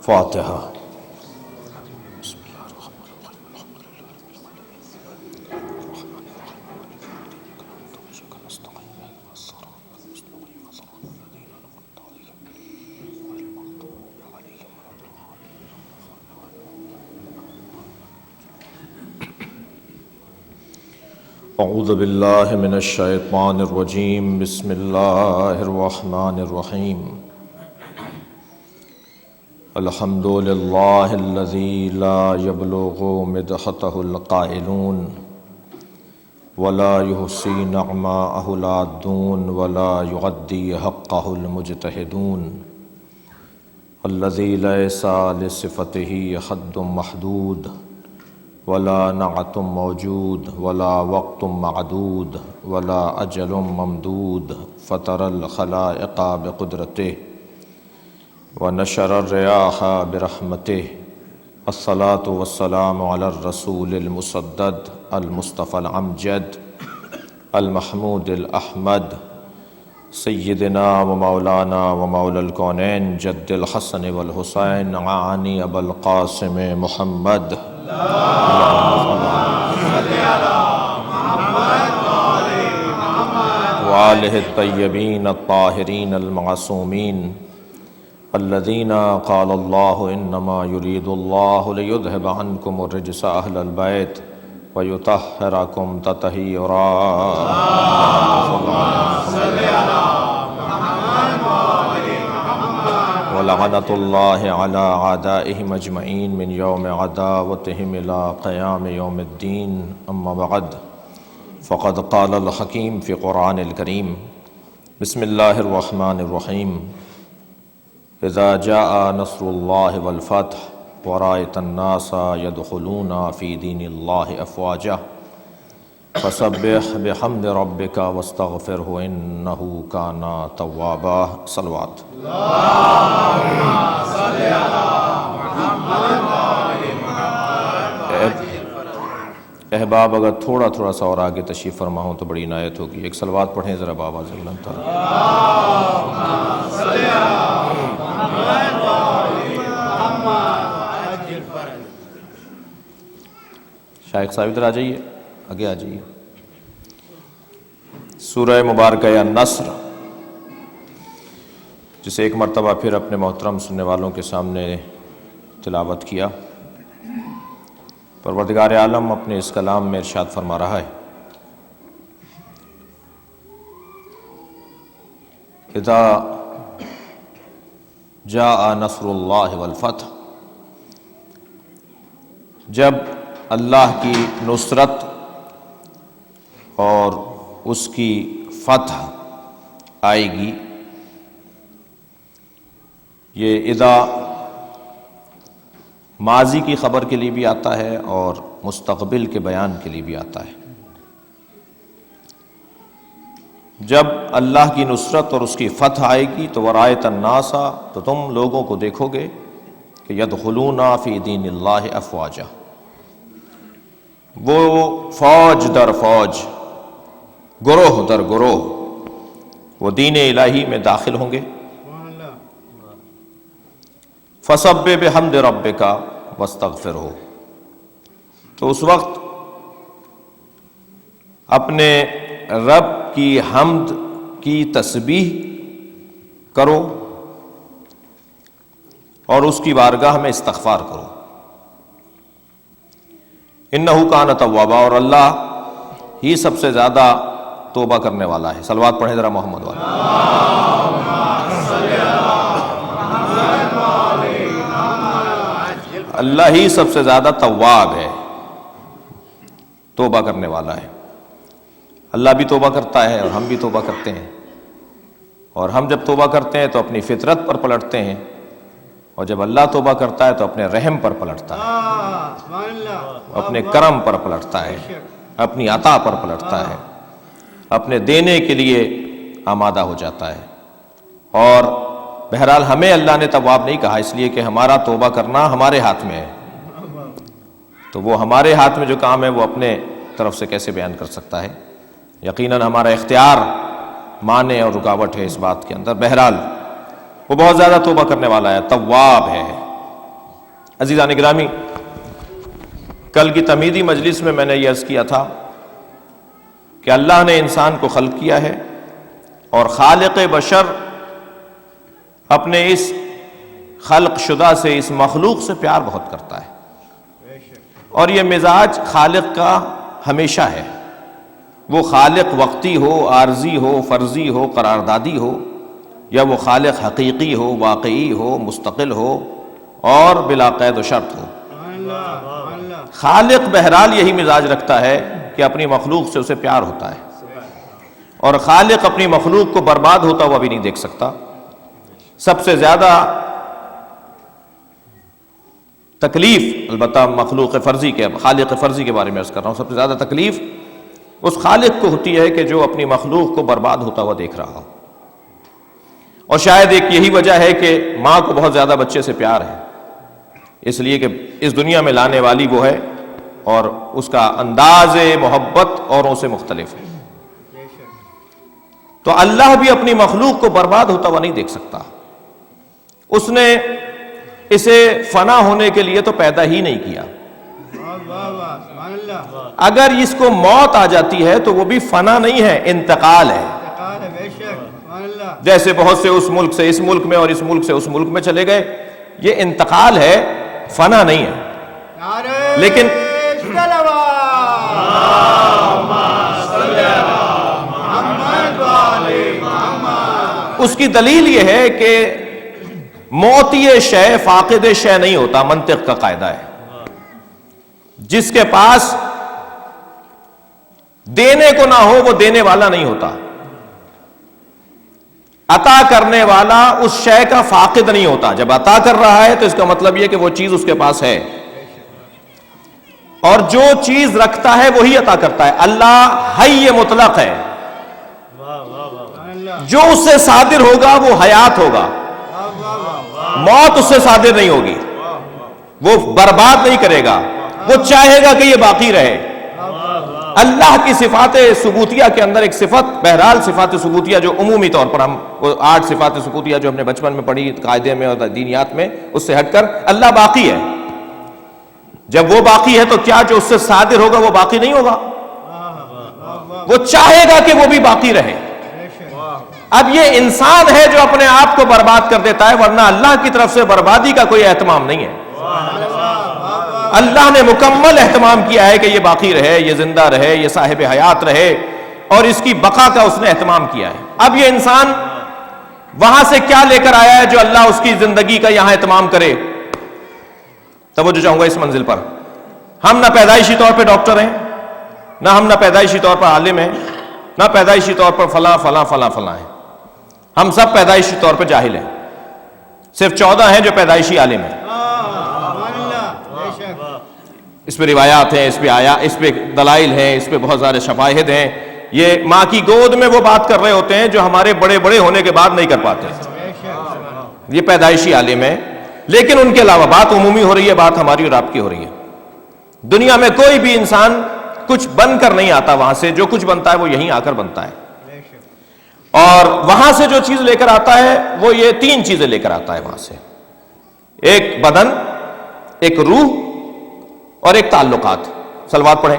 فاتحہ۔ اعوذ باللہ من الشیطان الرجیم، بسم اللہ الرحمن الرحیم۔ الحمد للہ الذی لا یبلغ مدحتہ القائلون ولا یحصی نعماءہ العادون ولا یعدی حقہ المجتہدون، الذی لیس لصفتہ حد محدود ولا نعت موجود ولا وقت معدود ولا اجل ممدود، فطر الخلائق بقدرته ونشر الرياح برحمته، الصلاة والسلام على الرسول المسدد المصطفى الامجد المحمود الاحمد سیدنا ومولانا ومولا الکونین جد الحسن والحسین عانی ابا القاسم محمد وآلہ الطیبین الطاہرین المعصومین الذین قال اللہ انما یرید اللہ لیذہب عنکم الرجس اہل البیت ویطہرکم تطہیرا۔ ولعنۃ اللہ علی اعدائہم اجمعین من یوم عداوتہم الی قیام یوم الدین، اما بعد فقد قال الحکیم فی قرآن الکریم، بسم اللہ الرحمن الرحیم۔ اذا جاء نصر اللہ والفتح ورأیت الناس يدخلون فی دین اللہ افواجا فسبح بحمد ربک واستغفرہ انہ کان توابا۔ صلوات۔ احباب اگر تھوڑا تھوڑا سا اور آگے تشریف فرما ہوں تو بڑی عنایت ہوگی۔ ایک صلوات پڑھیں ذرا بآواز بلند تر۔ شائخ صاحب ادھر آ جائیے، آگے آ جائیے۔ سورہ مبارکہ النصر، جسے ایک مرتبہ پھر اپنے محترم سننے والوں کے سامنے تلاوت کیا۔ پروردگار عالم اپنے اس کلام میں ارشاد فرما رہا ہے، اذا جاء نصر اللہ والفتح، جب اللہ کی نصرت اور اس کی فتح آئے گی۔ یہ اذا ماضی کی خبر کے لیے بھی آتا ہے اور مستقبل کے بیان کے لیے بھی آتا ہے۔ جب اللہ کی نصرت اور اس کی فتح آئے گی تو ورأیت الناس، تو تم لوگوں کو دیکھو گے کہ یدخلون فی دین اللہ افواجا، وہ فوج در فوج، گروہ در گروہ، وہ دین الہی میں داخل ہوں گے۔ فسبح بحمد ربک واستغفرہ، تو اس وقت اپنے رب کی حمد کی تسبیح کرو اور اس کی بارگاہ میں استغفار کرو۔ انہ کان توابا، اور اللہ ہی سب سے زیادہ توبہ کرنے والا ہے۔ صلوات پڑھیں ذرا محمد والا۔ اللہ ہی سب سے زیادہ تواب ہے، توبہ کرنے والا ہے۔ اللہ بھی توبہ کرتا ہے اور ہم بھی توبہ کرتے ہیں، اور ہم جب توبہ کرتے ہیں تو اپنی فطرت پر پلٹتے ہیں، اور جب اللہ توبہ کرتا ہے تو اپنے رحم پر پلٹتا ہے، اپنے کرم پر پلٹتا ہے، اپنی عطا پر پلٹتا ہے، اپنے دینے کے لیے آمادہ ہو جاتا ہے۔ اور بہرحال ہمیں اللہ نے تواب نہیں کہا، اس لیے کہ ہمارا توبہ کرنا ہمارے ہاتھ میں ہے، تو وہ ہمارے ہاتھ میں جو کام ہے وہ اپنے طرف سے کیسے بیان کر سکتا ہے؟ یقیناً ہمارا اختیار مانع اور رکاوٹ ہے اس بات کے اندر. بہرحال وہ بہت زیادہ توبہ کرنے والا ہے، تواب ہے. عزیزان گرامی، کل کی تمہیدی مجلس میں نے یہ عرض کیا تھا کہ اللہ نے انسان کو خلق کیا ہے اور خالق بشر اپنے اس خلق شدہ سے، اس مخلوق سے پیار بہت کرتا ہے، اور یہ مزاج خالق کا ہمیشہ ہے. وہ خالق وقتی ہو، عارضی ہو، فرضی ہو، قراردادی ہو، یا وہ خالق حقیقی ہو، واقعی ہو، مستقل ہو اور بلا قید و شرط ہو. خالق بہرحال یہی مزاج رکھتا ہے کہ اپنی مخلوق سے اسے پیار ہوتا ہے، اور خالق اپنی مخلوق کو برباد ہوتا ہوا بھی نہیں دیکھ سکتا. سب سے زیادہ تکلیف، البتہ مخلوق فرضی کے، خالق فرضی کے بارے میں عرض کر رہا ہوں، سب سے زیادہ تکلیف اس خالق کو ہوتی ہے کہ جو اپنی مخلوق کو برباد ہوتا ہوا دیکھ رہا ہو. اور شاید ایک یہی وجہ ہے کہ ماں کو بہت زیادہ بچے سے پیار ہے، اس لیے کہ اس دنیا میں لانے والی وہ ہے اور اس کا انداز محبت اوروں سے مختلف ہے. تو اللہ بھی اپنی مخلوق کو برباد ہوتا ہوا نہیں دیکھ سکتا. اس نے اسے فنا ہونے کے لیے تو پیدا ہی نہیں کیا. اگر اس کو موت آ جاتی ہے تو وہ بھی فنا نہیں ہے، انتقال ہے. جیسے بہت سے اس ملک سے اس ملک میں اور اس ملک سے اس ملک میں چلے گئے، یہ انتقال ہے، فنا نہیں ہے. لیکن اس کی دلیل یہ ہے کہ موتی شے فاقد شے نہیں ہوتا. منطق کا قاعدہ ہے، جس کے پاس دینے کو نہ ہو وہ دینے والا نہیں ہوتا. عطا کرنے والا اس شے کا فاقد نہیں ہوتا. جب عطا کر رہا ہے تو اس کا مطلب یہ کہ وہ چیز اس کے پاس ہے، اور جو چیز رکھتا ہے وہی عطا کرتا ہے. اللہ حی مطلق ہے، جو اس سے صادر ہوگا وہ حیات ہوگا. موت اس سے صادر نہیں ہوگی، وہ برباد نہیں کرے گا، وہ چاہے گا کہ یہ باقی رہے. اللہ کی صفات ثبوتیہ کے اندر ایک صفت، بہرحال صفات ثبوتیہ جو عمومی طور پر ہم 8 صفات ثبوتیہ جو ہم نے بچپن میں پڑھی قاعدے میں اور دینیات میں، اس سے ہٹ کر اللہ باقی ہے. جب وہ باقی ہے تو کیا جو اس سے صادر ہوگا وہ باقی نہیں ہوگا؟ وہ چاہے گا کہ وہ بھی باقی رہے. اب یہ انسان ہے جو اپنے آپ کو برباد کر دیتا ہے، ورنہ اللہ کی طرف سے بربادی کا کوئی اہتمام نہیں ہے. اللہ نے مکمل اہتمام کیا ہے کہ یہ باقی رہے، یہ زندہ رہے، یہ صاحب حیات رہے، اور اس کی بقا کا اس نے اہتمام کیا ہے. اب یہ انسان وہاں سے کیا لے کر آیا ہے جو اللہ اس کی زندگی کا یہاں اہتمام کرے؟ توجہ چاہوں گا اس منزل پر. ہم نہ پیدائشی طور پہ ڈاکٹر ہیں، نہ ہم نہ پیدائشی طور پر عالم ہیں، نہ پیدائشی طور پر فلاں فلاں فلاں فلاں ہیں. ہم سب پیدائشی طور پہ جاہل ہیں. صرف 14 ہیں جو پیدائشی عالم ہیں. اس پہ روایات ہیں، اس پہ اس پہ دلائل ہیں، اس پہ بہت سارے شواہد ہیں. یہ ماں کی گود میں وہ بات کر رہے ہوتے ہیں جو ہمارے بڑے بڑے ہونے کے بعد نہیں کر پاتے. یہ پیدائشی عالم ہے، لیکن ان کے علاوہ بات عمومی ہو رہی ہے، بات ہماری اور آپ کی ہو رہی ہے. دنیا میں کوئی بھی انسان کچھ بن کر نہیں آتا وہاں سے. جو کچھ بنتا ہے وہ یہیں آ کر بنتا ہے، اور وہاں سے جو چیز لے کر آتا ہے وہ یہ 3 چیزیں لے کر آتا ہے وہاں سے. ایک بدن، ایک روح اور ایک تعلقات. صلوات پڑھیں.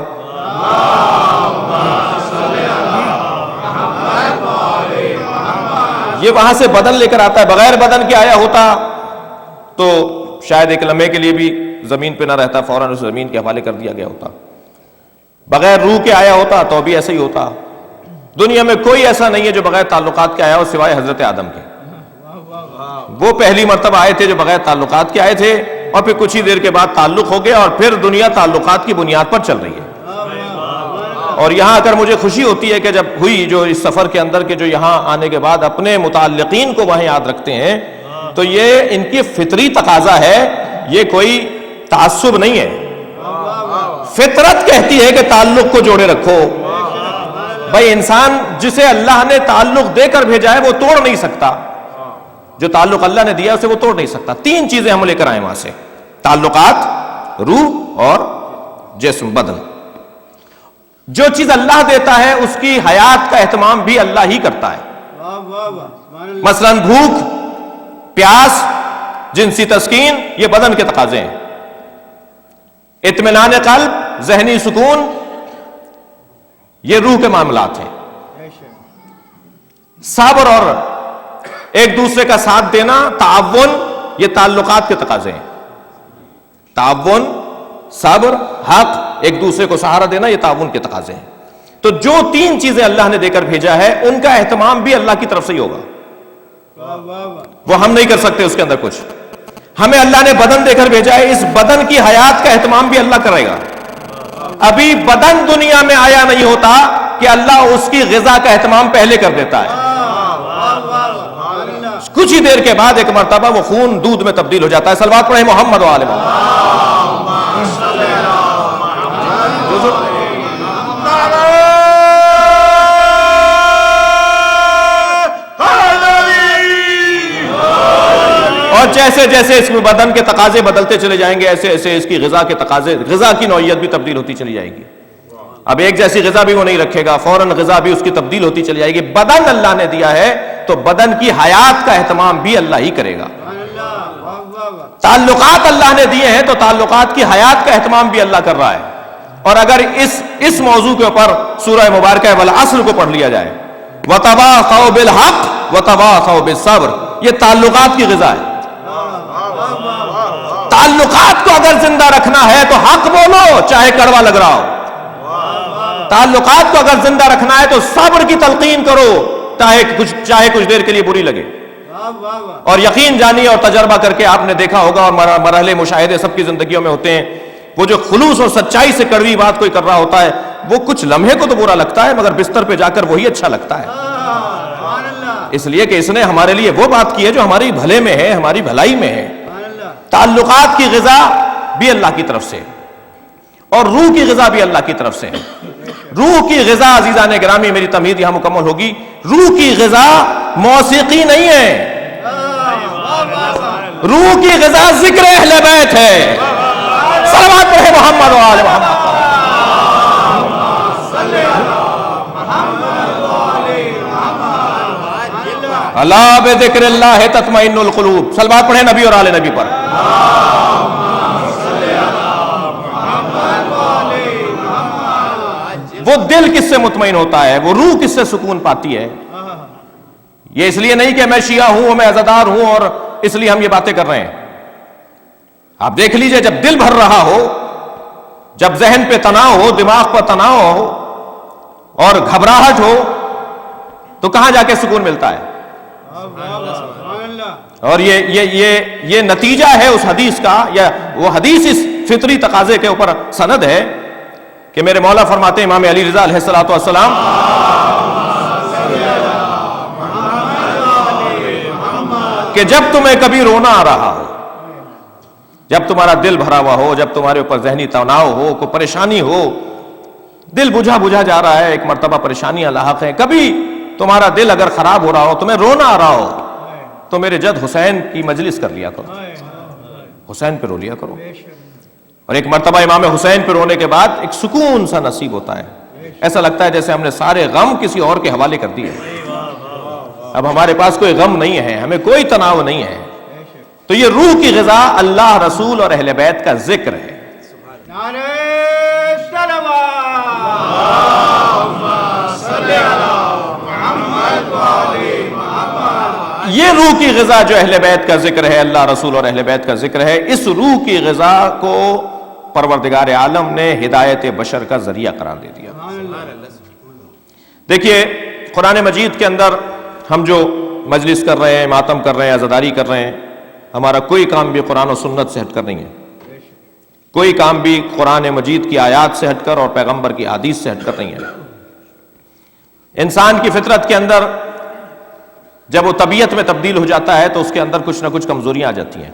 یہ وہاں سے بدن لے کر آتا ہے. بغیر بدن کے آیا ہوتا تو شاید ایک لمحے کے لیے بھی زمین پہ نہ رہتا، فوراً اس زمین کے حوالے کر دیا گیا ہوتا. بغیر روح کے آیا ہوتا تو بھی ایسا ہی ہوتا. دنیا میں کوئی ایسا نہیں ہے جو بغیر تعلقات کے آیا ہو سوائے حضرت آدم کے. وہ پہلی مرتبہ آئے تھے جو بغیر تعلقات کے آئے تھے، اور پھر کچھ ہی دیر کے بعد تعلق ہو گیا، اور پھر دنیا تعلقات کی بنیاد پر چل رہی ہے. اور یہاں آ کر مجھے خوشی ہوتی ہے کہ جب ہوئی جو اس سفر کے اندر کے جو یہاں آنے کے بعد اپنے متعلقین کو وہاں یاد رکھتے ہیں، تو یہ ان کی فطری تقاضا ہے، یہ کوئی تعصب نہیں ہے. فطرت کہتی ہے کہ تعلق کو جوڑے رکھو. بھائی انسان جسے اللہ نے تعلق دے کر بھیجا ہے وہ توڑ نہیں سکتا. جو تعلق اللہ نے دیا اسے وہ توڑ نہیں سکتا. 3 چیزیں ہم لے کر آئے وہاں سے: تعلقات، روح اور جسم، بدن. جو چیز اللہ دیتا ہے اس کی حیات کا اہتمام بھی اللہ ہی کرتا ہے. مثلاً بھوک، پیاس، جنسی تسکین، یہ بدن کے تقاضے ہیں. اطمینان قلب، ذہنی سکون، یہ روح کے معاملات ہیں. صبر اور ایک دوسرے کا ساتھ دینا، تعاون، یہ تعلقات کے تقاضے ہیں. تعاون، صبر، حق، ایک دوسرے کو سہارا دینا، یہ تعاون کے تقاضے ہیں. تو جو تین چیزیں اللہ نے دے کر بھیجا ہے ان کا اہتمام بھی اللہ کی طرف سے ہی ہوگا. وہ ہم نہیں کر سکتے اس کے اندر کچھ. ہمیں اللہ نے بدن دے کر بھیجا ہے، اس بدن کی حیات کا اہتمام بھی اللہ کرے گا. ابھی بدن دنیا میں آیا نہیں ہوتا کہ اللہ اس کی غذا کا اہتمام پہلے کر دیتا ہے. کچھ ہی دیر کے بعد ایک مرتبہ وہ خون دودھ میں تبدیل ہو جاتا ہے. صلوات پڑھیں محمد و آل محمد. اور جیسے جیسے اس بدن کے تقاضے بدلتے چلے جائیں گے ایسے ایسے اس کی غذا کے تقاضے، غذا کی نوعیت بھی تبدیل ہوتی چلی جائے گی. اب ایک جیسی غذا بھی وہ نہیں رکھے گا، فوراً غذا بھی اس کی تبدیل ہوتی چلی جائے گی. بدن اللہ نے دیا ہے تو بدن کی حیات کا اہتمام بھی اللہ ہی کرے گا. تعلقات اللہ نے دیے ہیں تو تعلقات کی حیات کا اہتمام بھی اللہ کر رہا ہے. اور اگر اس موضوع کے اوپر سورہ مبارکہ والعصر کو پڑھ لیا جائے، وَتَوَاصَوْا بِالْحَقِّ وَتَوَاصَوْا بِالصَّبْرِ، یہ تعلقات کی غذا ہے. تعلقات کو اگر زندہ رکھنا ہے تو حق بولو چاہے کڑوا لگ رہا ہو. تعلقات کو اگر زندہ رکھنا ہے تو صبر کی تلقین کرو چاہے کچھ دیر کے لیے بری لگے. اور یقین جانی اور تجربہ کر کے آپ نے دیکھا ہوگا، اور مرحلے مشاہدے سب کی زندگیوں میں ہوتے ہیں، وہ جو خلوص اور سچائی سے کڑوی بات کوئی کر رہا ہوتا ہے وہ کچھ لمحے کو تو برا لگتا ہے مگر بستر پہ جا کر وہی اچھا لگتا ہے. اس لیے کہ اس نے ہمارے لیے وہ بات کی ہے جو ہماری بھلے میں ہے، ہماری بھلائی میں ہے. تعلقات کی غذا بھی اللہ کی طرف سے اور روح کی غذا بھی اللہ کی طرف سے. روح کی غذا، عزیزان گرامی میری تمہید یہاں مکمل ہوگی، روح کی غذا موسیقی نہیں ہے، روح کی غذا ذکر اہل بیت ہے. صلوات پڑھے محمد و آل محمد. اللہ بذکر اللہ تطمئن القلوب. صلوات پڑھے نبی اور آل نبی پر. وہ دل کس سے مطمئن ہوتا ہے، وہ روح کس سے سکون پاتی ہے. یہ اس لیے نہیں کہ میں شیعہ ہوں، میں عزادار ہوں اور اس لیے ہم یہ باتیں کر رہے ہیں. آپ دیکھ لیجئے جب دل بھر رہا ہو، جب ذہن پہ تناؤ ہو، دماغ پر تناؤ ہو اور گھبراہٹ ہو تو کہاں جا کے سکون ملتا ہے. اور یہ نتیجہ ہے اس حدیث کا، یا وہ حدیث اس فطری تقاضے کے اوپر سند ہے کہ میرے مولا فرماتے ہیں، امام علی رضا علیہ الصلوۃ والسلام، کہ جب تمہیں کبھی رونا آ رہا ہو، جب تمہارا دل بھرا ہوا ہو، جب تمہارے اوپر ذہنی تناؤ ہو، کوئی پریشانی ہو، دل بجھا جا رہا ہے، ایک مرتبہ پریشانیاں لاحق ہیں، کبھی تمہارا دل اگر خراب ہو رہا ہو، تمہیں رونا آ رہا ہو، تو میرے جد حسین کی مجلس کر لیا کرو، حسین پہ رو لیا کرو. اور ایک مرتبہ امام حسین پہ رونے کے بعد ایک سکون سا نصیب ہوتا ہے. ایسا لگتا ہے جیسے ہم نے سارے غم کسی اور کے حوالے کر دیے. اب ہمارے پاس کوئی غم نہیں ہے، ہمیں کوئی تناؤ نہیں ہے. تو یہ روح کی غذا اللہ، رسول اور اہل بیت کا ذکر ہے. یہ روح کی غذا جو اہل بیت کا ذکر ہے، اللہ، رسول اور اہل بیت کا ذکر ہے، اس روح کی غذا کو پروردگار عالم نے ہدایت بشر کا ذریعہ قرار دے دیا. دیکھیے قرآن مجید کے اندر ہم جو مجلس کر رہے ہیں، ماتم کر رہے ہیں، عزاداری کر رہے ہیں، ہمارا کوئی کام بھی قرآن و سنت سے ہٹ کر نہیں ہے. کوئی کام بھی قرآن مجید کی آیات سے ہٹ کر اور پیغمبر کی حدیث سے ہٹ کر نہیں ہے. انسان کی فطرت کے اندر جب وہ طبیعت میں تبدیل ہو جاتا ہے تو اس کے اندر کچھ نہ کچھ کمزوریاں آ جاتی ہیں.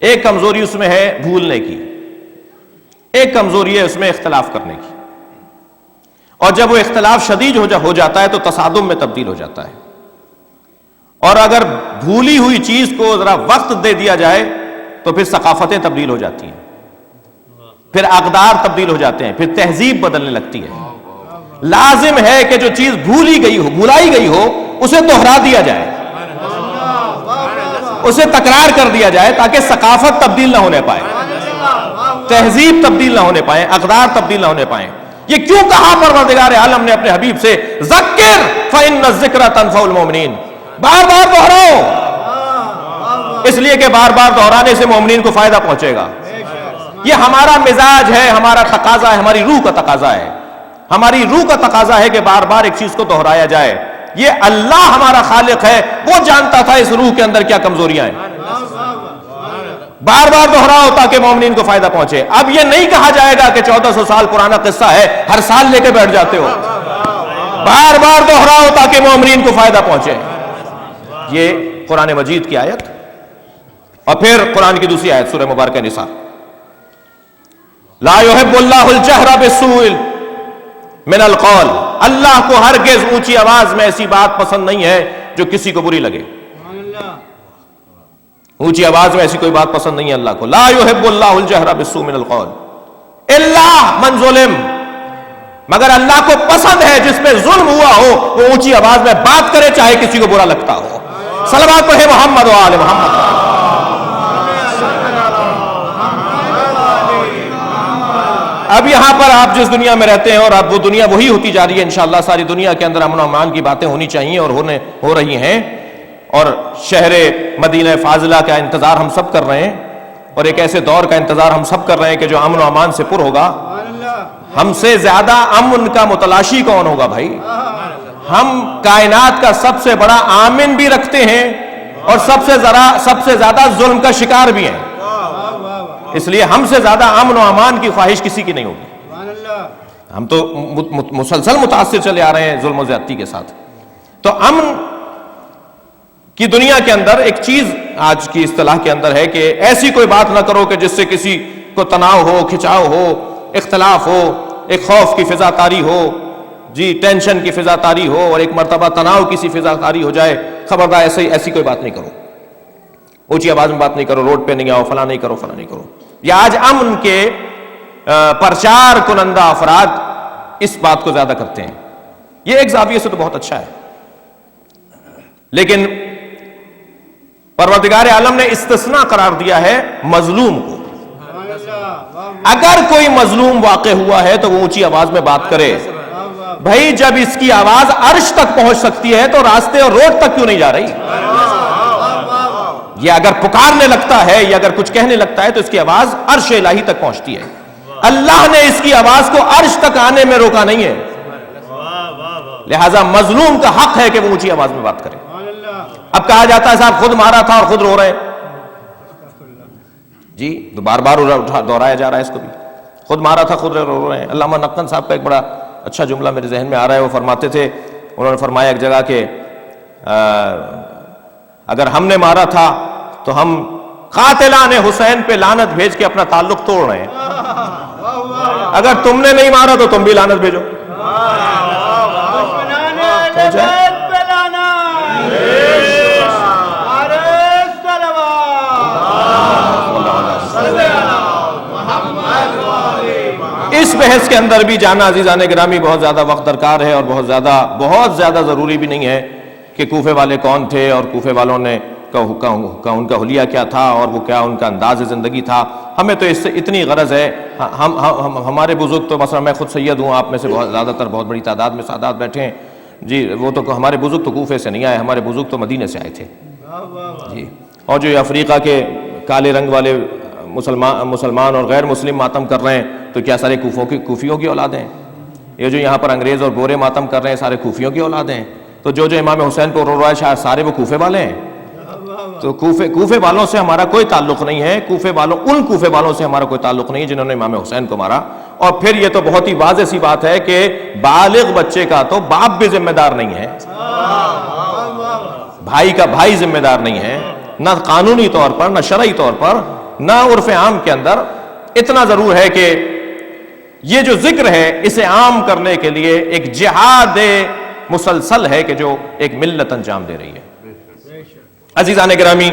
ایک کمزوری اس میں ہے بھولنے کی، ایک کمزوری ہے اس میں اختلاف کرنے کی. اور جب وہ اختلاف شدید ہو جاتا ہے تو تصادم میں تبدیل ہو جاتا ہے. اور اگر بھولی ہوئی چیز کو ذرا وقت دے دیا جائے تو پھر ثقافتیں تبدیل ہو جاتی ہیں، پھر اقدار تبدیل ہو جاتے ہیں، پھر تہذیب بدلنے لگتی ہے. لازم ہے کہ جو چیز بھولائی گئی ہو اسے دوہرا دیا جائے، اسے تکرار کر دیا جائے تاکہ ثقافت تبدیل نہ ہونے پائے، تہذیب تبدیل نہ ہونے پائے، اقدار تبدیل نہ ہونے پائیں۔ یہ کیوں کہا پروردگار عالم نے اپنے حبیب سے ذکر فإن الذکر تنفع المؤمنین، بار بار دہراؤ، اس لیے کہ بار بار دہرانے سے مومنین کو فائدہ پہنچے گا۔ یہ ہمارا مزاج ہے، ہمارا تقاضا ہے، ہماری روح کا تقاضا ہے، ہماری روح کا تقاضا ہے کہ بار بار ایک چیز کو دہرایا جائے۔ یہ اللہ ہمارا خالق ہے، وہ جانتا تھا اس روح کے اندر کیا کمزوریاں ہیں، بار بار دہراؤ تاکہ مومنین کو فائدہ پہنچے۔ اب یہ نہیں کہا جائے گا کہ 1400 سال پرانا قصہ ہے، ہر سال لے کے بیٹھ جاتے ہو، بار بار دہراؤ تاکہ مومنین کو فائدہ پہنچے۔ یہ قرآن مجید کی آیت، اور پھر قرآن کی دوسری آیت سورہ مبارکہ نساء، لا يحب اللہ الجہر بالسوء من القول، اللہ کو ہرگز اونچی آواز میں ایسی بات پسند نہیں ہے جو کسی کو بری لگے، اونچی آواز میں ایسی کوئی بات پسند نہیں ہے اللہ کو۔ لا يحب اللہ الجہر بالسوء من القول الا من ظلم، مگر اللہ کو پسند ہے جس پہ ظلم ہوا ہو وہ اونچی آواز میں بات کرے چاہے کسی کو برا لگتا ہو۔ صلوات پڑھے محمد و آل محمد۔ اب یہاں پر آپ جس دنیا میں رہتے ہیں، اور اب وہ دنیا وہی ہوتی جا رہی ہے انشاءاللہ، ساری دنیا کے اندر امن و امان کی باتیں ہونی چاہیے اور ہو رہی ہیں، اور شہر مدینہ فاضلہ کا انتظار ہم سب کر رہے ہیں، اور ایک ایسے دور کا انتظار ہم سب کر رہے ہیں کہ جو امن و امان سے پر ہوگا۔ ہم سے زیادہ امن کا متلاشی کون ہوگا بھائی؟ ہم کائنات کا سب سے بڑا آمن بھی رکھتے ہیں اور سب سے زیادہ ظلم کا شکار بھی ہیں، اس لیے ہم سے زیادہ امن و امان کی خواہش کسی کی نہیں ہوگی۔ ہم تو مسلسل متاثر چلے آ رہے ہیں ظلم و زیادتی کے ساتھ۔ تو امن کی دنیا کے اندر ایک چیز آج کی اصطلاح کے اندر ہے کہ ایسی کوئی بات نہ کرو کہ جس سے کسی کو تناؤ ہو، کھچاؤ ہو، اختلاف ہو، ایک خوف کی فضا طاری ہو، جی ٹینشن کی فضا طاری ہو، اور ایک مرتبہ تناؤ کی سی فضا طاری ہو جائے۔ خبردار ایسی کوئی بات نہیں کرو، اونچی آواز میں بات نہیں کرو، روڈ پہ نہیں آؤ، فلاں نہیں کرو، فلاں نہیں کرو۔ یہ آج امن کے پرچار کنندہ افراد اس بات کو زیادہ کرتے ہیں۔ یہ ایک زاویے سے تو بہت اچھا ہے، لیکن پروردگار عالم نے استثناء قرار دیا ہے مظلوم کو۔ اگر کوئی مظلوم واقع ہوا ہے تو وہ اونچی آواز میں بات کرے۔ بھائی جب اس کی آواز عرش تک پہنچ سکتی ہے تو راستے اور روڈ تک کیوں نہیں جا رہی؟ یہ اگر پکارنے لگتا ہے یا اگر کچھ کہنے لگتا ہے تو اس کی آواز عرش الہی تک پہنچتی ہے۔ اللہ نے اس کی آواز کو عرش تک آنے میں روکا نہیں ہے، لہذا مظلوم کا حق ہے کہ وہ اونچی آواز میں بات کرے۔ اب کہا جاتا ہے صاحب خود مارا تھا اور خود رو رہے ہیں، جی تو بار بار دہرایا جا رہا ہے اس کو بھی، خود مارا تھا خود رو رہے ہیں۔ علامہ نقن صاحب کا ایک بڑا اچھا جملہ میرے ذہن میں آ رہا ہے، وہ فرماتے تھے، انہوں نے فرمایا ایک جگہ کہ اگر ہم نے مارا تھا تو ہم قاتلان حسین پہ لعنت بھیج کے اپنا تعلق توڑ رہے ہیں، اگر تم نے نہیں مارا تو تم بھی لعنت بھیجو۔ اس بحث کے اندر بھی جانا عزیزان گرامی بہت زیادہ وقت درکار ہے، اور بہت زیادہ ضروری بھی نہیں ہے کہ کوفے والے کون تھے اور کوفے والوں نے ان کا حلیہ کیا تھا اور وہ کیا ان کا انداز زندگی تھا۔ ہمیں تو اس سے اتنی غرض ہے، ہمارے بزرگ تو مثلا میں خود سید ہوں، آپ میں سے بہت بڑی تعداد میں سادات بیٹھے ہیں، جی وہ تو ہمارے بزرگ تو کوفے سے نہیں آئے، ہمارے بزرگ تو مدینے سے آئے تھے، جی۔ اور جو افریقہ کے کالے رنگ والے مسلمان اور غیر مسلم ماتم کر رہے ہیں تو کیا سارے کوفیوں کی اولادیں ہیں؟ یہ جو یہاں پر انگریز اور گورے ماتم کر رہے ہیں سارے کوفیوں کی اولادیں ہیں؟ تو جو امام حسین کو رو رہا ہے شاید سارے وہ کوفے والے ہیں؟ تو کوفے والوں سے ہمارا کوئی تعلق نہیں ہے، ان کوفے والوں سے ہمارا کوئی تعلق نہیں ہے جنہوں نے امام حسین کو مارا۔ اور پھر یہ تو بہت ہی واضح سی بات ہے کہ بالغ بچے کا تو باپ بھی ذمہ دار نہیں ہے، بھائی کا بھائی ذمہ دار نہیں ہے، نہ قانونی طور پر، نہ شرعی طور پر، نہ عرف عام کے اندر۔ اتنا ضرور ہے کہ یہ جو ذکر ہے اسے عام کرنے کے لیے ایک جہاد مسلسل ہے کہ جو ایک ملت انجام دے رہی ہے۔ عزیزان گرامی،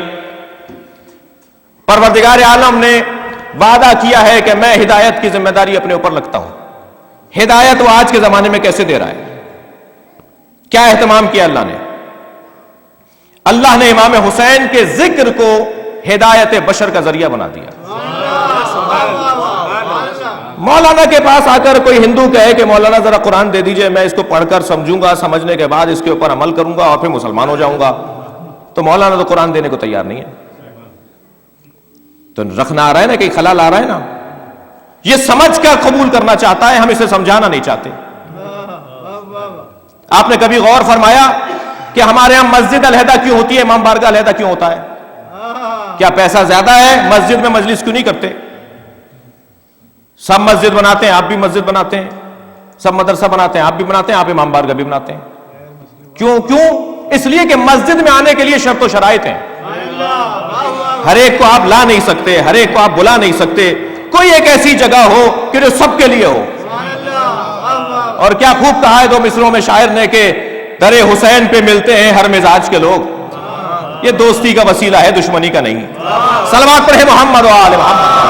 پروردگار عالم نے وعدہ کیا ہے کہ میں ہدایت کی ذمہ داری اپنے اوپر لگتا ہوں۔ ہدایت وہ آج کے زمانے میں کیسے دے رہا ہے؟ کیا اہتمام کیا اللہ نے؟ اللہ نے امام حسین کے ذکر کو ہدایت بشر کا ذریعہ بنا دیا۔ مولانا کے پاس آ کر کوئی ہندو کہے کہ مولانا ذرا قرآن دے دیجئے، میں اس کو پڑھ کر سمجھوں گا، سمجھنے کے بعد اس کے اوپر عمل کروں گا اور پھر مسلمان ہو جاؤں گا، تو مولانا تو قرآن دینے کو تیار نہیں ہے۔ تو رکھنا آ رہا ہے نا، کہ خلل آ رہا ہے نا، یہ سمجھ کر قبول کرنا چاہتا ہے، ہم اسے سمجھانا نہیں چاہتے۔ آپ نے کبھی غور فرمایا کہ ہمارے یہاں مسجد علیحدہ کیوں ہوتی ہے، امام بارگاہ علیحدہ کیوں ہوتا ہے؟ کیا پیسہ زیادہ ہے؟ مسجد میں مجلس کیوں نہیں کرتے؟ سب مسجد بناتے ہیں، آپ بھی مسجد بناتے ہیں، سب مدرسہ بناتے ہیں، آپ بھی بناتے ہیں، آپ امام بارگاہ بھی بناتے ہیں۔ کیوں؟ اس لیے کہ مسجد میں آنے کے لیے شرط و شرائط ہیں۔ ہر ایک کو آپ لا نہیں سکتے، ہر ایک کو آپ بلا نہیں سکتے، کوئی ایک ایسی جگہ ہو کہ جو سب کے لیے ہو۔ اور کیا خوب کہا ہے دو مصروں میں شاعر نے کہ در حسین پہ ملتے ہیں ہر مزاج کے لوگ۔ یہ دوستی کا وسیلہ ہے، دشمنی کا نہیں۔ صلوات پڑھیں محمد و آل محمد۔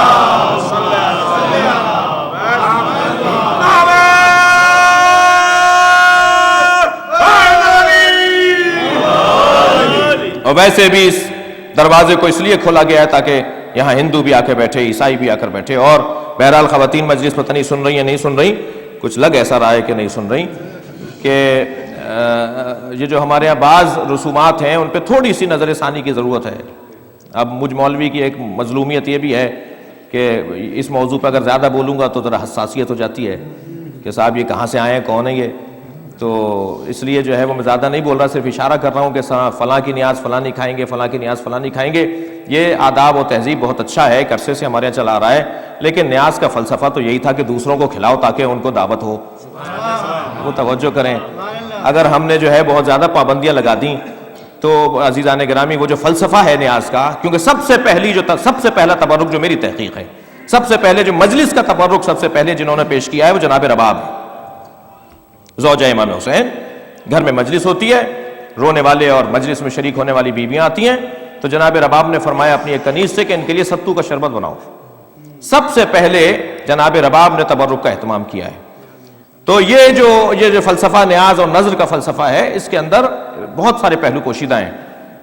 اور ویسے بھی اس دروازے کو اس لیے کھولا گیا ہے تاکہ یہاں ہندو بھی آ کے بیٹھے، عیسائی بھی آ کر بیٹھے۔ اور بہرحال خواتین مجلس پتہ نہیں سن رہی ہیں نہیں سن رہی، کچھ لگ ایسا رہا ہے کہ نہیں سن رہی، کہ یہ جو ہمارے یہاں بعض رسومات ہیں ان پہ تھوڑی سی نظر ثانی کی ضرورت ہے۔ اب مجھ مولوی کی ایک مظلومیت یہ بھی ہے کہ اس موضوع پہ اگر زیادہ بولوں گا تو ذرا حساسیت ہو جاتی ہے کہ صاحب یہ کہاں سے آئے ہیں، کون ہے یہ، تو اس لیے جو ہے وہ میں زیادہ نہیں بول رہا، صرف اشارہ کر رہا ہوں کہ فلاں کی نیاز فلاں نہیں کھائیں گے، فلاں کی نیاز فلاں نہیں کھائیں گے۔ یہ آداب و تہذیب بہت اچھا ہے، ایک عرصے سے ہمارے یہاں چلا آ رہا ہے، لیکن نیاز کا فلسفہ تو یہی تھا کہ دوسروں کو کھلاؤ تاکہ ان کو دعوت ہو۔ وہ توجہ کریں، اگر ہم نے جو ہے بہت زیادہ پابندیاں لگا دیں تو عزیزان گرامی وہ جو فلسفہ ہے نیاز کا، کیونکہ سب سے پہلا تبرک جو میری تحقیق ہے، سب سے پہلے جو مجلس کا تبرک سب سے پہلے جنہوں نے پیش کیا ہے وہ جناب رباب ہے، زوجہ امام حسین۔ گھر میں مجلس ہوتی ہے، رونے والے اور مجلس میں شریک ہونے والی بیویاں آتی ہیں، تو جناب رباب نے فرمایا اپنی ایک کنیز سے کہ ان کے لیے ستو کا شربت بناؤ۔ سب سے پہلے جناب رباب نے تبرک کا اہتمام کیا ہے۔ تو یہ جو فلسفہ نیاز اور نظر کا فلسفہ ہے، اس کے اندر بہت سارے پہلو پوشیدہ ہیں۔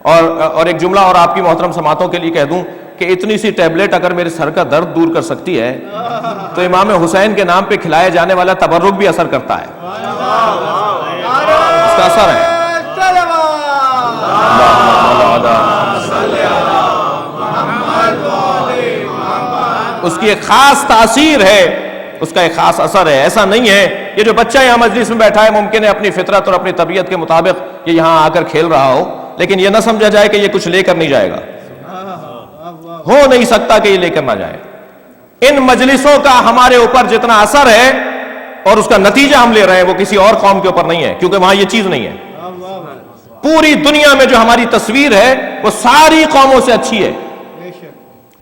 اور ایک جملہ اور آپ کی محترم سماعتوں کے لیے کہہ دوں کہ اتنی سی ٹیبلٹ اگر میرے سر کا درد دور کر سکتی ہے تو امام حسین کے نام پہ کھلائے جانے والا تبرک بھی اثر کرتا ہے، اس کا اثر ہے۔ اس کی ایک خاص تاثیر ہے، اس کا ایک خاص اثر ہے۔ ایسا نہیں ہے یہ جو بچہ یہاں مجلس میں بیٹھا ہے ممکن ہے اپنی فطرت اور اپنی طبیعت کے مطابق یہ یہاں آ کر کھیل رہا ہو، لیکن یہ نہ سمجھا جائے کہ یہ کچھ لے کر نہیں جائے گا، ہو نہیں سکتا کہ یہ لے کر نہ جائے۔ ان مجلسوں کا ہمارے اوپر جتنا اثر ہے اور اس کا نتیجہ ہم لے رہے ہیں وہ کسی اور قوم کے اوپر نہیں ہے، کیونکہ وہاں یہ چیز نہیں ہے۔ پوری دنیا میں جو ہماری تصویر ہے وہ ساری قوموں سے اچھی ہے۔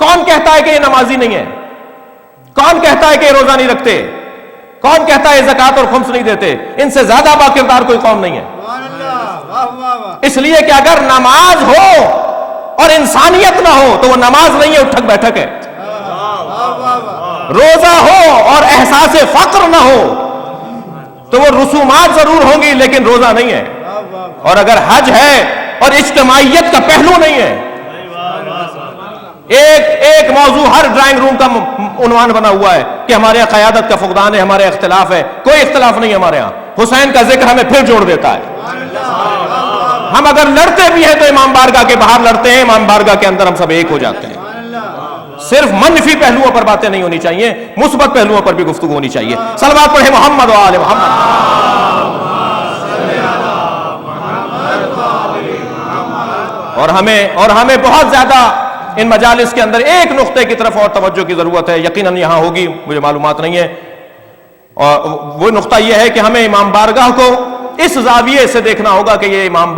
کون کہتا ہے کہ یہ نمازی نہیں ہے؟ کون کہتا ہے کہ یہ روزہ نہیں رکھتے؟ کون کہتا ہے زکوٰۃ اور خمس نہیں دیتے؟ ان سے زیادہ باکردار کوئی قوم نہیں ہے۔ اس لیے کہ اگر نماز ہو اور انسانیت نہ ہو تو وہ نماز نہیں ہے، اٹھک بیٹھک ہے۔ روزہ ہو اور احساس فقر نہ ہو تو وہ رسومات ضرور ہوں گی لیکن روزہ نہیں ہے۔ اور اگر حج ہے اور اجتماعیت کا پہلو نہیں ہے، ایک موضوع ہر ڈرائنگ روم کا عنوان بنا ہوا ہے کہ ہمارے یہاں قیادت کا فقدان ہے، ہمارے اختلاف ہے۔ کوئی اختلاف نہیں ہمارے ہاں، حسین کا ذکر ہمیں پھر جوڑ دیتا ہے۔ ہم اگر لڑتے بھی ہیں تو امام بارگاہ کے باہر لڑتے ہیں، امام بارگاہ کے اندر ہم سب ایک ہو جاتے ہیں۔ صرف منفی پہلوؤں پر باتیں نہیں ہونی چاہیے، مثبت پہلوؤں پر بھی گفتگو ہونی چاہیے۔ صلوات پڑھیں محمد و آل محمد۔ اور ہمیں بہت زیادہ ان مجالس کے اندر ایک نقطے کی طرف اور توجہ کی ضرورت ہے، یقیناً یہاں ہوگی، مجھے معلومات نہیں ہے، اور وہ نقطہ یہ ہے کہ ہمیں امام بارگاہ کو اس زاویے سے دیکھنا ہوگا کہ یہ امام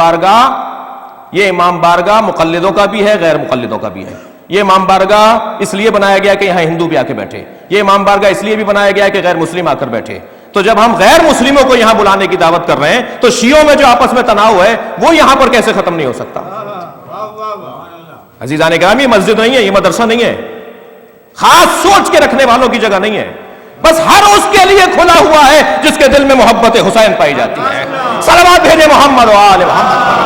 بارگاہ مقلدوں کا بھی ہے، غیر مقلدوں کا بھی ہے۔ یہ امام بارگاہ اس لیے بنایا گیا کہ یہاں ہندو بھی آ کے بیٹھے، یہ امام بارگاہ اس لیے بھی بنایا گیا کہ غیر مسلم آ کر بیٹھے۔ تو جب ہم غیر مسلموں کو یہاں بلانے کی دعوت کر رہے ہیں تو شیعوں میں جو آپس میں تناؤ ہے وہ یہاں پر کیسے ختم نہیں ہو سکتا؟ عزیزان گرامی، یہ مسجد نہیں ہے، یہ مدرسہ نہیں ہے، خاص سوچ کے رکھنے والوں کی جگہ نہیں ہے، بس ہر اس کے لیے کھلا ہوا ہے جس کے دل میں محبت حسین پائی جاتی ہے۔ صلوات بھیجے محمد و آل محمد۔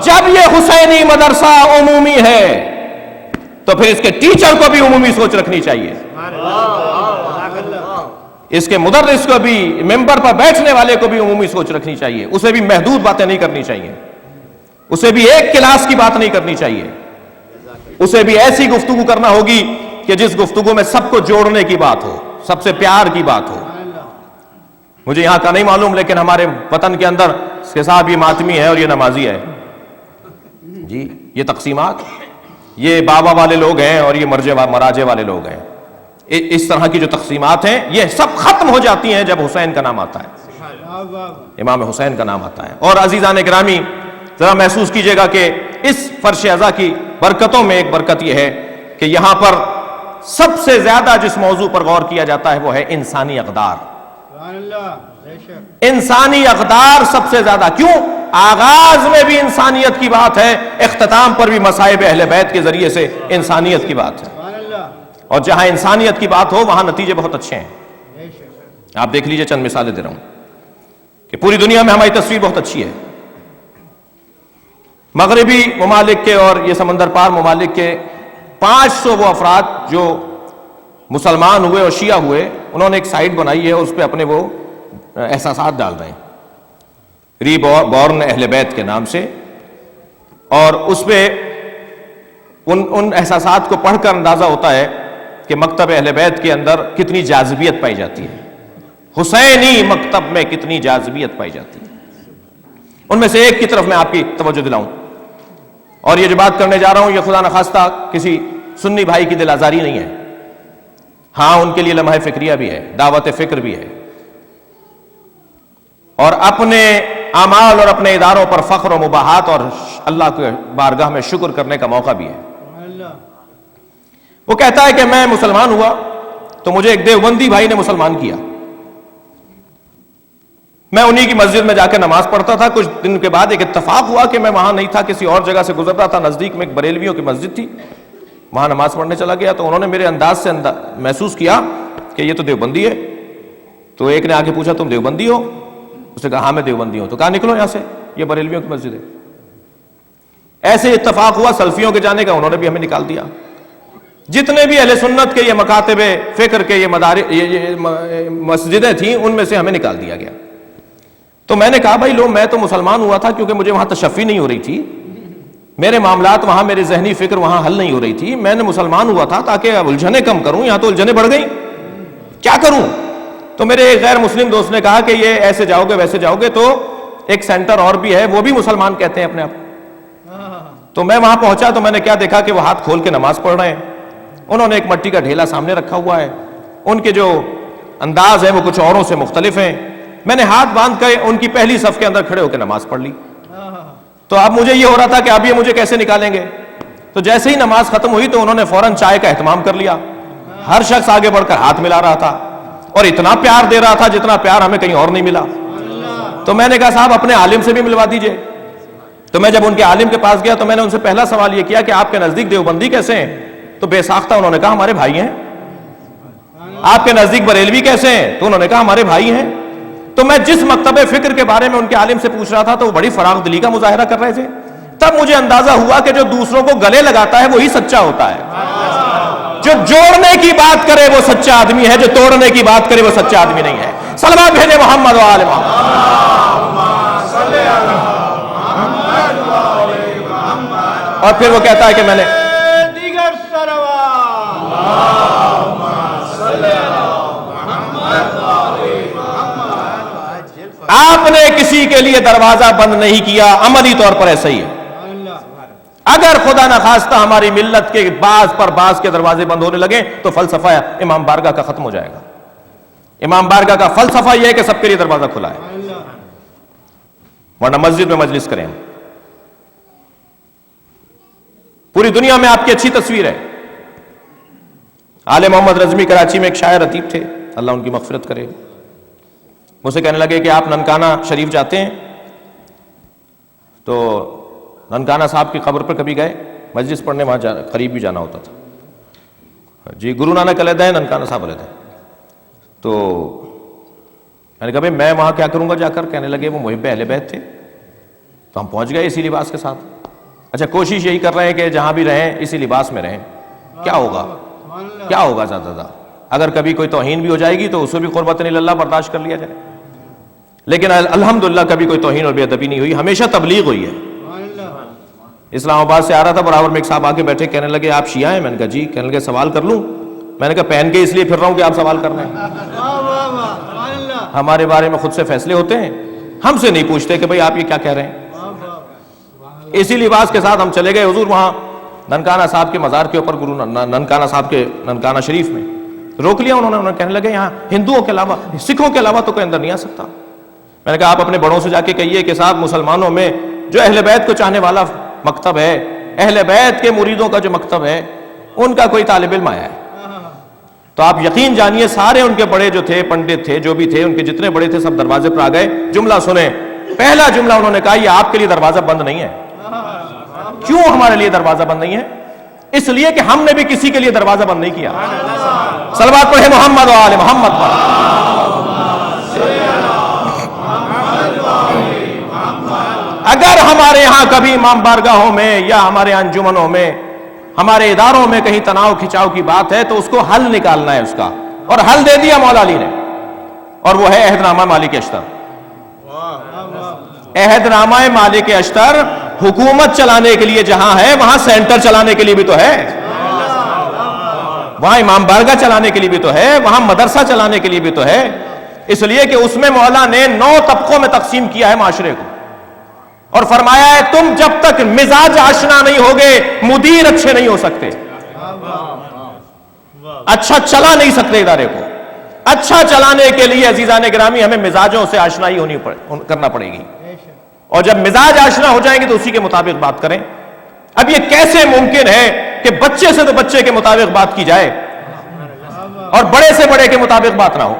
جب یہ حسینی مدرسہ عمومی ہے تو پھر اس کے ٹیچر کو بھی عمومی سوچ رکھنی چاہیے، اس کے مدرس کو بھی، ممبر پر بیٹھنے والے کو بھی عمومی سوچ رکھنی چاہیے، اسے بھی محدود باتیں نہیں کرنی چاہیے، اسے بھی ایک کلاس کی بات نہیں کرنی چاہیے، اسے بھی ایسی گفتگو کرنا ہوگی کہ جس گفتگو میں سب کو جوڑنے کی بات ہو، سب سے پیار کی بات ہو۔ مجھے یہاں کا نہیں معلوم، لیکن ہمارے وطن کے اندر اس کے صاحب یہ ماتمی ہے اور یہ نمازی ہے جی، یہ تقسیمات، یہ بابا والے لوگ ہیں اور یہ مراجے والے لوگ ہیں، اس طرح کی جو تقسیمات ہیں یہ سب ختم ہو جاتی ہیں جب حسین کا نام آتا ہے، امام حسین کا نام آتا ہے۔ اور عزیزان گرامی، ذرا محسوس کیجئے گا کہ اس فرش ازا کی برکتوں میں ایک برکت یہ ہے کہ یہاں پر سب سے زیادہ جس موضوع پر غور کیا جاتا ہے وہ ہے انسانی اقدار۔ انسانی اقدار سب سے زیادہ، کیوں؟ آغاز میں بھی انسانیت کی بات ہے، اختتام پر بھی مصائب اہل بیت کے ذریعے سے انسانیت کی بات ہے، اور جہاں انسانیت کی بات ہو وہاں نتیجے بہت اچھے ہیں۔ آپ دیکھ لیجئے، چند مثالیں دے رہا ہوں کہ پوری دنیا میں ہماری تصویر بہت اچھی ہے، مغربی ممالک کے اور یہ سمندر پار ممالک کے 500 وہ افراد جو مسلمان ہوئے اور شیعہ ہوئے، انہوں نے ایک سائٹ بنائی ہے، اس پہ اپنے وہ احساسات ڈال رہے ہیں، ری بورن اہل بیت کے نام سے، اور اس پہ ان احساسات کو پڑھ کر اندازہ ہوتا ہے کہ مکتب اہل بیت کے اندر کتنی جاذبیت پائی جاتی ہے، حسینی مکتب میں کتنی جاذبیت پائی جاتی ہے۔ ان میں سے ایک کی طرف میں آپ کی توجہ دلاؤں، اور یہ جو بات کرنے جا رہا ہوں یہ خدا نخواستہ کسی سنی بھائی کی دل آزاری نہیں ہے، ہاں ان کے لیے لمحہ فکریہ بھی ہے، دعوت فکر بھی ہے، اور اپنے اعمال اور اپنے اداروں پر فخر و مباحات اور اللہ کے بارگاہ میں شکر کرنے کا موقع بھی ہے۔ وہ کہتا ہے کہ میں مسلمان ہوا تو مجھے ایک دیوبندی بھائی نے مسلمان کیا، میں انہی کی مسجد میں جا کے نماز پڑھتا تھا، کچھ دن کے بعد ایک اتفاق ہوا کہ میں وہاں نہیں تھا، کسی اور جگہ سے گزر رہا تھا، نزدیک میں ایک بریلویوں کی مسجد تھی، وہاں نماز پڑھنے چلا گیا، تو انہوں نے میرے انداز سے محسوس کیا کہ یہ تو دیوبندی ہے، تو ایک نے آ کے پوچھا تم دیوبندی ہو؟ اس نے کہا ہاں میں دیوبندی ہوں، تو کہا نکلو یہاں سے، یہ بریلویوں کی مسجد ہے۔ ایسے اتفاق ہوا سلفیوں کے جانے کا، انہوں نے بھی ہمیں نکال دیا، جتنے بھی اہل سنت کے یہ مکاتب فکر کے یہ مسجدیں تھیں ان میں سے ہمیں نکال دیا گیا۔ تو میں نے کہا بھائی لو، میں تو مسلمان ہوا تھا کیونکہ مجھے وہاں تشفی نہیں ہو رہی تھی، میرے معاملات وہاں، میری ذہنی فکر وہاں حل نہیں ہو رہی تھی، میں نے مسلمان ہوا تھا تاکہ الجھنیں کم کروں، یہاں تو الجھنیں بڑھ گئیں، کیا کروں؟ تو میرے ایک غیر مسلم دوست نے کہا کہ یہ ایسے جاؤ گے ویسے جاؤ گے تو ایک سینٹر اور بھی ہے، وہ بھی مسلمان کہتے ہیں اپنے آپ۔ تو میں وہاں پہنچا تو میں نے کیا دیکھا کہ وہ ہاتھ کھول کے نماز پڑھ رہے ہیں، انہوں نے ایک مٹی کا ڈھیلا سامنے رکھا ہوا ہے، ان کے جو انداز ہے وہ کچھ اوروں سے مختلف ہیں، میں نے ہاتھ باندھ کے ان کی پہلی صف کے اندر کھڑے ہو کے نماز پڑھ لی۔ تو اب مجھے یہ ہو رہا تھا کہ اب یہ مجھے کیسے نکالیں گے، تو جیسے ہی نماز ختم ہوئی تو انہوں نے فوراً چائے کا اہتمام کر لیا، ہر شخص آگے بڑھ کر ہاتھ ملا رہا تھا اور اتنا پیار دے رہا تھا جتنا پیار ہمیں کہیں اور نہیں ملا۔ تو میں نے کہا صاحب اپنے عالم سے بھی ملوا دیجئے۔ تو میں جب ان کے عالم کے پاس گیا تو میں نے ان سے پہلا سوال یہ کیا کہ آپ کے نزدیک دیوبندی کیسے ہیں؟ تو بے ساختہ انہوں نے کہا ہمارے بھائی ہیں۔ آپ کے نزدیک بریلوی کیسے ہیں؟ تو انہوں نے کہا ہمارے بھائی ہیں۔ تو میں جس مکتب فکر کے بارے میں ان کے عالم سے پوچھ رہا تھا تو وہ بڑی فراغ دلی کا مظاہرہ کر رہے تھے۔ تب مجھے اندازہ ہوا کہ جو دوسروں کو گلے لگاتا ہے وہی سچا ہوتا ہے، جو جوڑنے کی بات کرے وہ سچا آدمی ہے، جو توڑنے کی بات کرے وہ سچا آدمی نہیں ہے۔ صلوات بھیجے محمد و آل محمد۔ اور پھر وہ کہتا ہے کہ میں نے آپ نے کسی کے لیے دروازہ بند نہیں کیا، عملی طور پر ایسا ہی ہے۔ اگر خدا نخواستہ ہماری ملت کے بعض پر بعض کے دروازے بند ہونے لگے تو فلسفہ امام بارگاہ کا ختم ہو جائے گا۔ امام بارگاہ کا فلسفہ یہ ہے کہ سب کے لیے دروازہ کھلا ہے، ورنہ مسجد میں مجلس کریں۔ پوری دنیا میں آپ کی اچھی تصویر ہے۔ آل محمد رضوی کراچی میں ایک شاعر ادیب تھے، اللہ ان کی مغفرت کرے، مجھ سے کہنے لگے کہ آپ ننکانہ شریف جاتے ہیں؟ تو ننکانہ صاحب کی قبر پر کبھی گئے؟ مجلس پڑھنے وہاں قریب بھی جانا ہوتا تھا جی، گرو نانک علیحدہ ہے، ننکانہ صاحب علیحدہ ہے۔ تو میں نے کہا بھائی میں وہاں کیا کروں گا جا کر؟ کہنے لگے وہ محب اہل بیت تھے، تو ہم پہنچ گئے اسی لباس کے ساتھ. اچھا کوشش یہی کر رہے ہیں کہ جہاں بھی رہیں اسی لباس میں رہیں. کیا ہوگا؟ کیا ہوگا زیادہ؟ اگر کبھی کوئی توہین بھی ہو جائے گی تو اسے بھی قربتاً اللہ برداشت کر لیا جائے. لیکن الحمدللہ کبھی کوئی توہین اور بے ادبی نہیں ہوئی, ہمیشہ تبلیغ ہوئی ہے. اسلام آباد سے آ رہا تھا, برابر میں ایک صاحب آ کے بیٹھے, کہنے لگے آپ شیعہ ہیں؟ میں نے کہا جی. کہنے لگے سوال کر لوں؟ میں نے کہا پہن کے اس لیے پھر رہا ہوں کہ آپ سوال کر رہے ہیں. ہمارے بارے میں خود سے فیصلے ہوتے ہیں, ہم سے نہیں پوچھتے کہ بھئی آپ یہ کیا کہہ رہے ہیں. اسی لباس کے ساتھ ہم چلے گئے حضور وہاں ننکانہ صاحب کے مزار کے اوپر, گرو ننکانہ صاحب کے ننکانہ شریف میں روک لیا انہوں نے. کہنے لگے یہاں ہندوؤں کے علاوہ, سکھوں کے علاوہ تو کوئی اندر نہیں آ سکتا. میں نے کہا آپ اپنے بڑوں سے جا کے کہیے کہ صاحب مسلمانوں میں جو اہل بیت کو چاہنے والا مکتب ہے, اہل بیت کے مریدوں کا جو مکتب ہے, ان کا کوئی طالب علم آیا ہے. تو آپ یقین جانیے سارے ان کے بڑے جو تھے, پنڈت تھے, جو بھی تھے, ان کے جتنے بڑے تھے, سب دروازے پر آ گئے. جملہ سنیں, پہلا جملہ انہوں نے کہا یہ آپ کے لیے دروازہ بند نہیں ہے. کیوں ہمارے لیے دروازہ بند نہیں ہے؟ اس لیے کہ ہم نے بھی کسی کے لیے دروازہ بند نہیں کیا. صلوات پڑھے محمد و آل محمد پر. اگر ہمارے یہاں کبھی امام بارگاہوں میں یا ہمارے انجمنوں میں, ہمارے اداروں میں کہیں تناؤ کھچاؤ کی بات ہے تو اس کو حل نکالنا ہے اس کا, اور حل دے دیا مولا علی نے, اور وہ ہے عہد نامہ مالک اشتر. عہد نامہ مالک اشتر حکومت چلانے کے لیے جہاں ہے وہاں سینٹر چلانے کے لیے بھی تو ہے, وہاں امام بارگاہ چلانے کے لیے بھی تو ہے, وہاں مدرسہ چلانے کے لیے بھی تو ہے. اس لیے کہ اس میں مولا نے 9 طبقوں میں تقسیم کیا ہے معاشرے کو, اور فرمایا ہے تم جب تک مزاج آشنا نہیں ہوگے مدیر اچھے نہیں ہو سکتے, اچھا چلا نہیں سکتے ادارے کو. اچھا چلانے کے لیے عزیزان گرامی ہمیں مزاجوں سے آشنائی کرنا پڑے گی, اور جب مزاج آشنا ہو جائیں گے تو اسی کے مطابق بات کریں. اب یہ کیسے ممکن ہے کہ بچے سے تو بچے کے مطابق بات کی جائے اور بڑے سے بڑے کے مطابق بات نہ ہو؟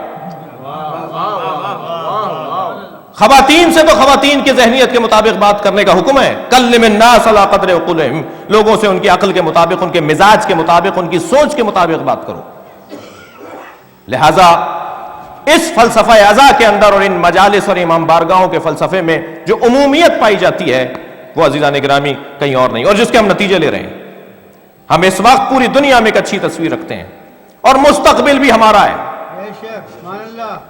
خواتین سے تو خواتین کی ذہنیت کے مطابق بات کرنے کا حکم ہے. کلم الناس علی قدر عقولہم, لوگوں سے ان کی عقل کے مطابق, ان کے مزاج کے مطابق, ان کی سوچ کے مطابق بات کرو. لہذا اس فلسفہ اعضاء کے اندر اور ان مجالس اور امام بارگاہوں کے فلسفے میں جو عمومیت پائی جاتی ہے وہ عزیزان گرامی کہیں اور نہیں, اور جس کے ہم نتیجے لے رہے ہیں. ہم اس وقت پوری دنیا میں ایک اچھی تصویر رکھتے ہیں, اور مستقبل بھی ہمارا ہے.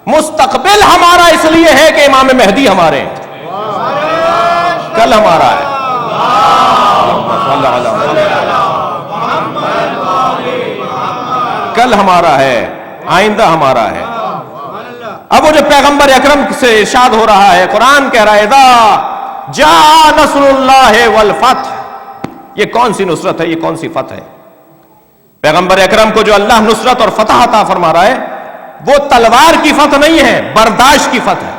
مستقبل ہمارا اس لیے ہے کہ امام مہدی ہمارے ہیں, کل ہمارا ہے. کل ہمارا ہے, آئندہ ہمارا ہے. اب وہ جو پیغمبر اکرم سے ارشاد ہو رہا ہے, قرآن کہہ رہا ہے اذا جاء نصر اللہ والفتح, یہ کون سی نصرت ہے, یہ کون سی فتح ہے؟ پیغمبر اکرم کو جو اللہ نصرت اور فتح عطا فرما رہا ہے وہ تلوار کی فتح نہیں ہے, برداشت کی فتح ہے.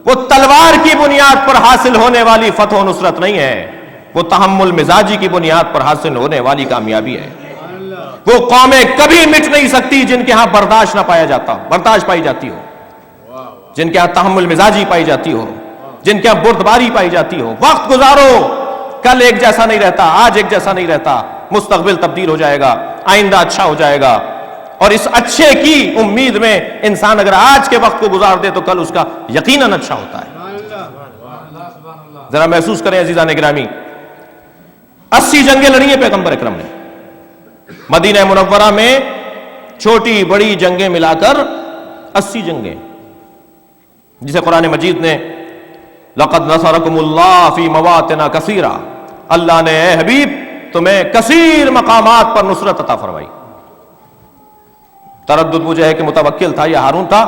وہ تلوار کی بنیاد پر حاصل ہونے والی فتح و نصرت نہیں ہے, وہ تحمل مزاجی کی بنیاد پر حاصل ہونے والی کامیابی ہے. وہ قومیں کبھی مٹ نہیں سکتی جن کے ہاں برداشت نہ پایا جاتا, برداشت پائی جاتی ہو, جن کے ہاں تحمل مزاجی پائی جاتی ہو, جن کے ہاں بردباری پائی جاتی ہو. وقت گزارو, کل ایک جیسا نہیں رہتا, آج ایک جیسا نہیں رہتا. مستقبل تبدیل ہو جائے گا, آئندہ اچھا ہو جائے گا, اور اس اچھے کی امید میں انسان اگر آج کے وقت کو گزار دے تو کل اس کا یقیناً اچھا ہوتا ہے. ذرا محسوس کریں عزیزان گرامی, 80 جنگیں لڑی ہیں پیغمبر اکرم نے. مدینہ منورہ میں چھوٹی بڑی جنگیں ملا کر 80 جنگیں, جسے قرآن مجید نے لقد نصرکم اللہ فی مواطن کثیرہ, اللہ نے اے حبیب تمہیں کثیر مقامات پر نصرت عطا فرمائی. تردد مجھے ہے کہ متوکل تھا یا ہارون تھا,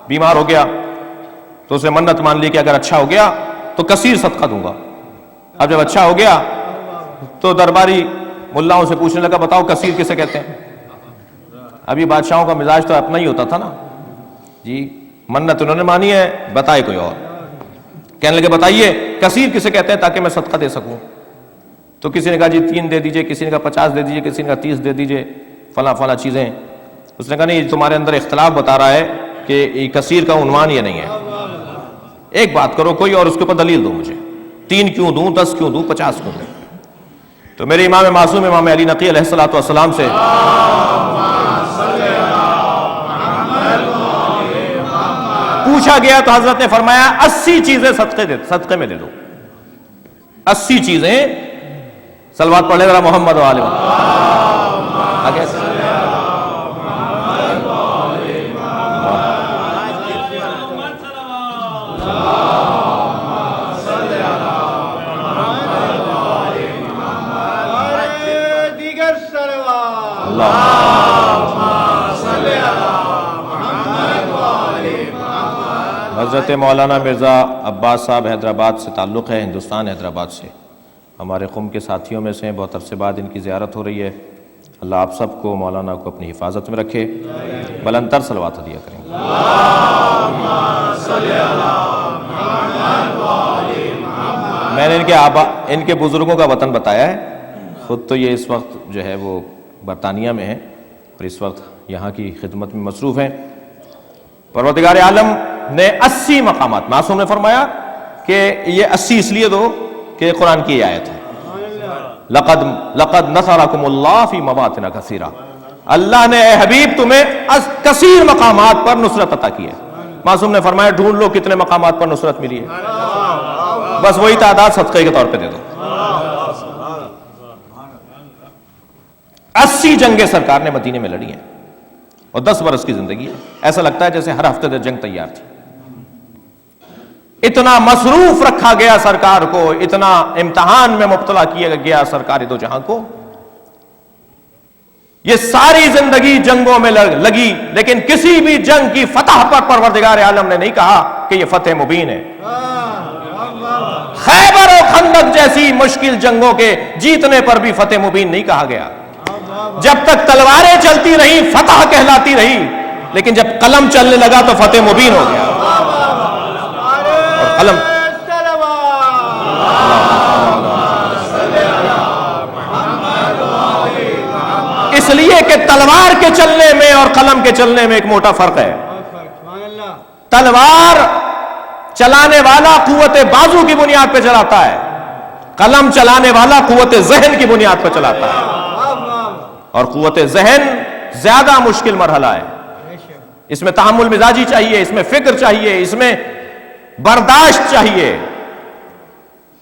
بیمار ہو گیا تو اسے منت مان لی کہ اگر اچھا ہو گیا تو کثیر صدقہ دوں گا. اب جب اچھا ہو گیا تو درباری ملاؤں سے پوچھنے لگا بتاؤ کثیر کسے کہتے ہیں؟ ابھی بادشاہوں کا مزاج تو اپنا ہی ہوتا تھا نا جی, منت انہوں نے مانی ہے, بتائے کوئی اور. کہنے لگے بتائیے کثیر کسے کہتے ہیں تاکہ میں صدقہ دے سکوں. تو کسی نے کہا جی 3 دے دیجئے, کسی نے کہا 50 دے دیجئے, کسی نے کہا 30 دے دیجئے, فلاں فلاں چیزیں. اس نے کہا نہیں, تمہارے اندر اختلاف بتا رہا ہے کہ یہ کثیر کا عنوان یہ نہیں ہے. ایک بات کرو کوئی اور اس کے اوپر دلیل دو مجھے, 3 کیوں دوں, 10 کیوں دوں, 50 کیوں دوں؟ تو میرے امام معصوم امام علی نقی علیہ السلام سے پوچھا گیا تو حضرت نے فرمایا 80 چیزیں صدقے میں دے دو. 80 چیزیں. صلوات پڑھ لے ذرا محمد و آل محمد. آگے حضرت مولانا مرزا عباس صاحب حیدرآباد سے تعلق ہے، ہندوستان حیدرآباد سے ہمارے قوم کے ساتھیوں میں سے ہیں. بہت عرصے بعد ان کی زیارت ہو رہی ہے. اللہ آپ سب کو، مولانا کو اپنی حفاظت میں رکھے. بلندتر صلوات ہدیہ کریں گے. میں نے ان کے بزرگوں کا وطن بتایا ہے. خود تو یہ اس وقت جو ہے وہ برطانیہ میں ہیں اور اس وقت یہاں کی خدمت میں مصروف ہیں. پروردگار عالم نے 80 مقامات، معصوم نے فرمایا کہ یہ 80 اس لیے دو کہ قرآن کی آیت ہے. لقد نصرکم اللہ فی مواطن کثیرہ. اللہ نے اے حبیب تمہیں کثیر مقامات پر نصرت عطا کی ہے. معصوم نے فرمایا ڈھونڈ لو کتنے مقامات پر نصرت ملی ہے، بس وہی تعداد صدقے کے طور پہ دے دو. 80 جنگیں سرکار نے مدینے میں لڑی ہیں اور 10 برس کی زندگی ہے. ایسا لگتا ہے جیسے ہر ہفتے جنگ تیار تھی. اتنا مصروف رکھا گیا سرکار کو، اتنا امتحان میں مبتلا کیا گیا سرکار دو جہاں کو. یہ ساری زندگی جنگوں میں لگی، لیکن کسی بھی جنگ کی فتح پر پروردگار عالم نے نہیں کہا کہ یہ فتح مبین ہے. خیبر و خندق جیسی مشکل جنگوں کے جیتنے پر بھی فتح مبین نہیں کہا گیا. جب تک تلواریں چلتی رہی فتح کہلاتی رہی، لیکن جب قلم چلنے لگا تو فتح مبین ہو گیا. اور قلم اس لیے کہ تلوار کے چلنے میں اور قلم کے چلنے میں ایک موٹا فرق ہے. تلوار چلانے والا قوت بازو کی بنیاد پہ چلاتا ہے، قلم چلانے والا قوت ذہن کی بنیاد پہ چلاتا ہے. اور قوت ذہن زیادہ مشکل مرحلہ ہے. اس میں تحمل مزاجی چاہیے، اس میں فکر چاہیے، اس میں برداشت چاہیے.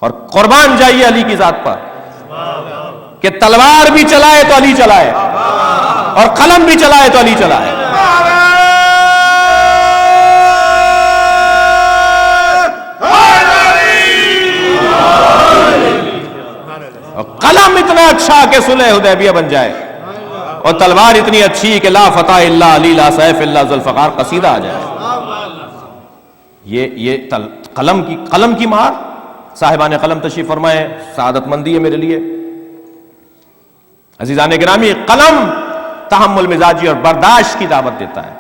اور قربان جائیے علی کی ذات پر کہ تلوار بھی چلائے تو علی چلائے اور قلم بھی چلائے تو علی چلائے. اور قلم اتنا اچھا کہ صلح حدیبیہ بن جائے، اور تلوار اتنی اچھی کہ لا فتح الا علی لا سیف الا ذوالفقار قصیدہ آ جائے. یہ قلم کی مار. صاحبان قلم تشریف فرمائے، سعادت مندی ہے میرے لیے. عزیزان گرامی، قلم تحمل مزاجی اور برداشت کی دعوت دیتا ہے.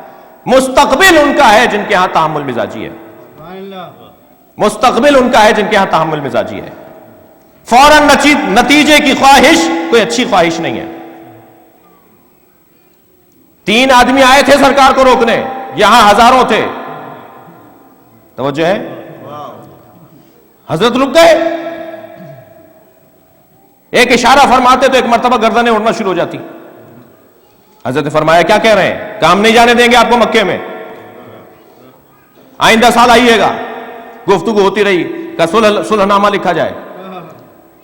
مستقبل ان کا ہے جن کے ہاں تحمل مزاجی ہے. مستقبل ان کا ہے جن کے ہاں تحمل مزاجی ہے. فوراً نتیجے کی خواہش کوئی اچھی خواہش نہیں ہے. 3 آدمی آئے تھے سرکار کو روکنے، یہاں ہزاروں تھے. توجہ ہے، حضرت رک گئے. ایک اشارہ فرماتے تو ایک مرتبہ گردنیں اڑنا شروع ہو جاتی. حضرت نے فرمایا کیا کہہ رہے ہیں؟ کام نہیں جانے دیں گے آپ کو مکے میں، آئندہ سال آئیے گا. گفتگو ہوتی رہی کہ صلح نامہ لکھا جائے.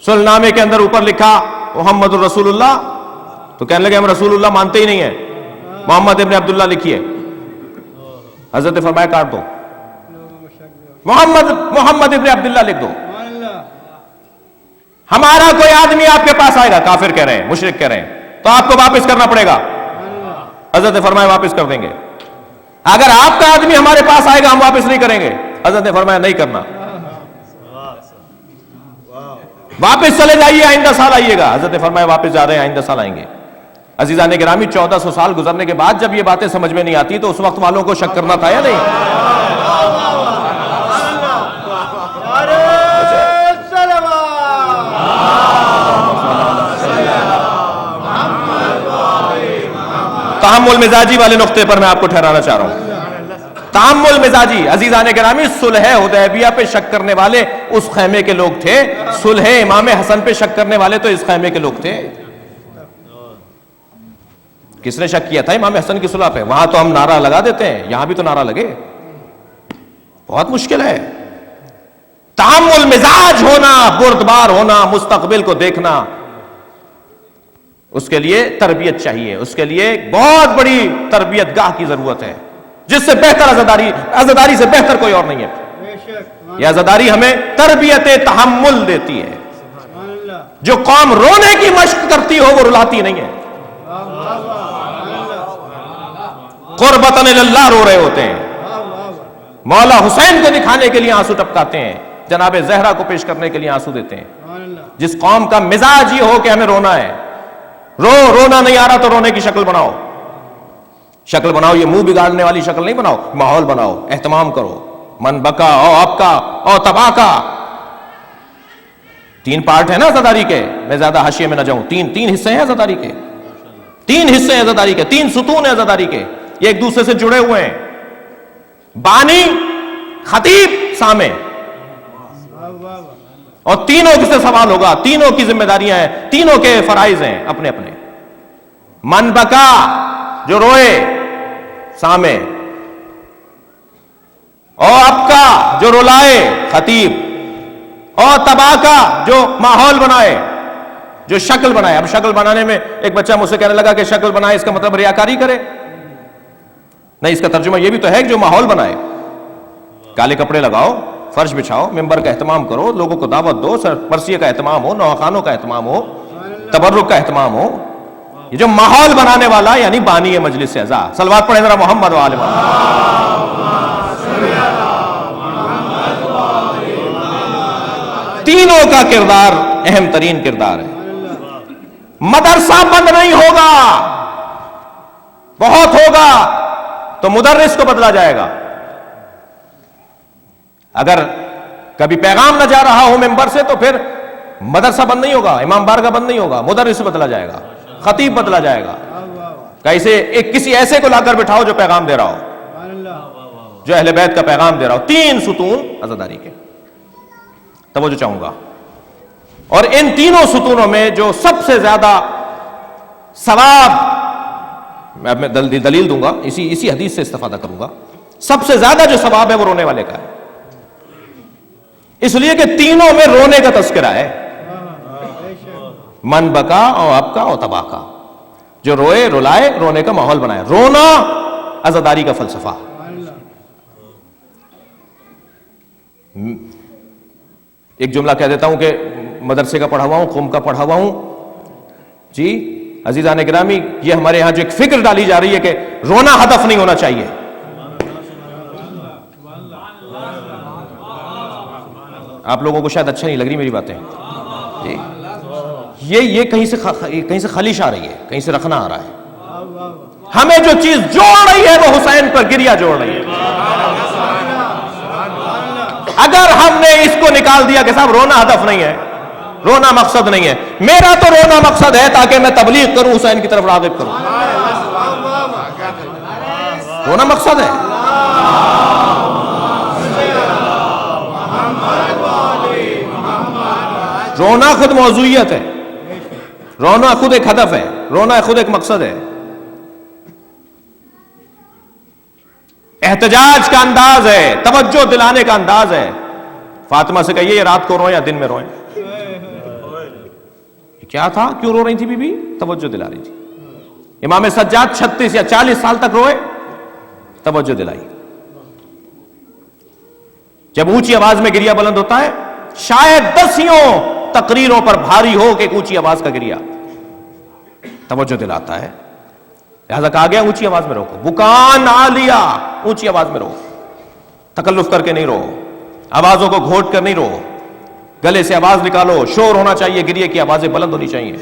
صلح نامے کے اندر اوپر لکھا محمد الرسول اللہ، تو کہنے لگے ہم رسول اللہ مانتے ہی نہیں ہیں، محمد ابن عبداللہ لکھیے. حضرت نے فرمایا کاٹ دو، محمد ابن عبداللہ لکھ دو. ہمارا کوئی آدمی آپ کے پاس آئے گا، کافر کہہ رہے ہیں، مشرک کہہ رہے ہیں، تو آپ کو واپس کرنا پڑے گا. حضرت نے فرمایا واپس کر دیں گے. اگر آپ کا آدمی ہمارے پاس آئے گا ہم واپس نہیں کریں گے. حضرت نے فرمایا نہیں کرنا، واپس چلے جائیے، آئندہ سال آئیے گا. حضرت نے فرمایا واپس جا رہے ہیں، آئندہ سال آئیں گے. عزیزان گرامی، 1400 سال گزرنے کے بعد جب یہ باتیں سمجھ میں نہیں آتی تو اس وقت والوں کو شک کرنا تھا یا نہیں؟ تحمل مزاجی والے نقطے پر میں آپ کو ٹھہرانا چاہ رہا ہوں. تحمل مزاجی، عزیزان گرامی، صلح حدیبیہ پہ شک کرنے والے اس خیمے کے لوگ تھے. صلح امام حسن پہ شک کرنے والے تو اس خیمے کے لوگ تھے. کس نے شک کیا تھا امام حسن کی صلح پہ؟ وہاں تو ہم نعرہ لگا دیتے ہیں، یہاں بھی تو نعرہ لگے. بہت مشکل ہے. تحمل مزاج ہونا، بردبار ہونا، مستقبل کو دیکھنا، اس کے لیے تربیت چاہیے، اس کے لیے بہت بڑی تربیت گاہ کی ضرورت ہے، جس سے بہتر عزاداری سے بہتر کوئی اور نہیں ہے. یہ عزاداری ہمیں تربیت تحمل دیتی ہے. جو قوم رونے کی مشق کرتی ہو وہ رلاتی نہیں ہے. قربتاً اللہ رو رہے ہوتے ہیں، مولا حسین کو دکھانے کے لیے آنسو ٹپکاتے ہیں، جناب زہرا کو پیش کرنے کے لیے آنسو دیتے ہیں. جس قوم کا مزاج یہ ہو کہ ہمیں رونا ہے، رونا نہیں آ رہا تو رونے کی شکل بناؤ. شکل بناؤ، یہ منہ بگاڑنے والی شکل نہیں بناؤ، ماحول بناؤ، اہتمام کرو. من بکا او اب کا او تباہ کا. 3 پارٹ ہے نا عزاداری کے، میں زیادہ حاشیے میں نہ جاؤں. تین حصے ہیں عزاداری کے، 3 حصے ہیں عزاداری کے، 3 ستون ہیں عزاداری کے، یہ ایک دوسرے سے جڑے ہوئے ہیں. بانی، خطیب، سامع، اور تینوں سے سوال ہوگا، تینوں کی ذمہ داریاں ہیں، تینوں کے فرائض ہیں اپنے اپنے. من بکا جو روئے، سامع، اور اب کا جو رلائے، خطیب، اور تباہ کا جو ماحول بنائے، جو شکل بنائے. اب شکل بنانے میں ایک بچہ مجھ سے کہنے لگا کہ شکل بنائے اس کا مطلب ریاکاری کرے. نہیں، اس کا ترجمہ یہ بھی تو ہے کہ جو ماحول بنائے. کالے کپڑے لگاؤ، فرش بچھاؤ، ممبر کا اہتمام کرو، لوگوں کو دعوت دو، مرثیے کا اہتمام ہو، نواخانوں کا اہتمام ہو، تبرک کا اہتمام ہو. یہ جو ماحول بنانے والا یعنی بانی ہے مجلس اعزا. صلوات پڑھیں ذرا محمد وآل محمد. تینوں کا کردار اہم ترین کردار ہے. مدرسہ بند نہیں ہوگا، بہت ہوگا تو مدرس کو بدلا جائے گا. اگر کبھی پیغام نہ جا رہا ہو ممبر سے تو پھر مدرسہ بند نہیں ہوگا، امام بارگاہ بند نہیں ہوگا، مدرس بدلا جائے گا، خطیب بدلا جائے گا. کسی ایسے کو لا کر بٹھاؤ جو پیغام دے رہا ہو، جو اہل بیت کا پیغام دے رہا ہو. 3 ستون عزاداری کے. توجہ چاہوں گا. اور ان تینوں ستونوں میں جو سب سے زیادہ ثواب، میں دلیل دوں گا، اسی حدیث سے استفادہ کروں گا. سب سے زیادہ جو ثواب ہے وہ رونے والے کا ہے، اس لیے کہ تینوں میں رونے کا تذکرہ ہے. من بکا اور اب کا اور تباہ کا. جو روئے، رلائے، رونے کا ماحول بنائے. رونا عزاداری کا فلسفہ. ایک جملہ کہہ دیتا ہوں کہ مدرسے کا پڑھا ہوا ہوں، قوم کا پڑھا ہوا ہوں. جی عزیزان گرامی، یہ ہمارے ہاں جو ایک فکر ڈالی جا رہی ہے کہ رونا ہدف نہیں ہونا چاہیے. آپ لوگوں کو شاید اچھا نہیں لگ رہی میری باتیں. یہ کہیں سے خلیش آ رہی ہے، کہیں سے رکھنا آ رہا ہے. ہمیں جو چیز جوڑ رہی ہے وہ حسین پر گریا جوڑ رہی ہے. اگر ہم نے اس کو نکال دیا کہ صاحب رونا ہدف نہیں ہے، رونا مقصد نہیں ہے. میرا تو رونا مقصد ہے تاکہ میں تبلیغ کروں، حسین کی طرف راغب کروں. رونا مقصد ہے. رونا خود موضوعیت ہے، رونا خود ایک ہدف ہے، رونا خود ایک مقصد ہے. احتجاج کا انداز ہے، توجہ دلانے کا انداز ہے. فاطمہ سے کہیے یہ رات کو روئیں یا دن میں روئیں. کیا تھا، کیوں رو رہی تھی بی بی؟ توجہ دلا رہی تھی. امام سجاد 36 یا 40 سال تک روئے، توجہ دلائی. جب اونچی آواز میں گریا بلند ہوتا ہے، شاید 10 تقریروں پر بھاری ہو کہ ایک اونچی آواز کا گریا توجہ دلاتا ہے. لہذا کہا گیا اونچی آواز میں روکو. بکان عالیہ، اونچی آواز میں رو، تکلف کر کے نہیں رو، آوازوں کو گھوٹ کر نہیں رو. گلے سے آواز نکالو، شور ہونا چاہیے، گریے کی آوازیں بلند ہونی چاہیے.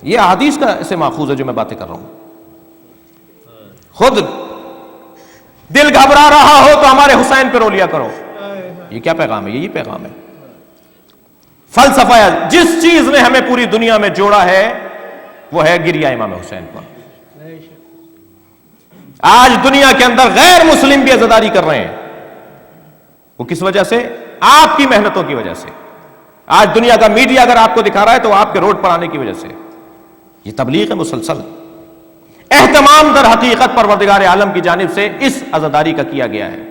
یہ حدیث کا سے ماخوذ ہے جو میں باتیں کر رہا ہوں. خود دل گھبرا رہا ہو تو ہمارے حسین پہ رو لیا کرو. یہ کیا پیغام ہے؟ یہی پیغام ہے. فلسفہ جس چیز نے ہمیں پوری دنیا میں جوڑا ہے وہ ہے گریا امام حسین پر. آج دنیا کے اندر غیر مسلم بھی عزاداری کر رہے ہیں. وہ کس وجہ سے؟ آپ کی محنتوں کی وجہ سے. آج دنیا کا میڈیا اگر آپ کو دکھا رہا ہے تو آپ کے روڈ پر آنے کی وجہ سے. یہ تبلیغ ہے مسلسل. اہتمام در حقیقت پروردگار عالم کی جانب سے اس عزاداری کا کیا گیا ہے.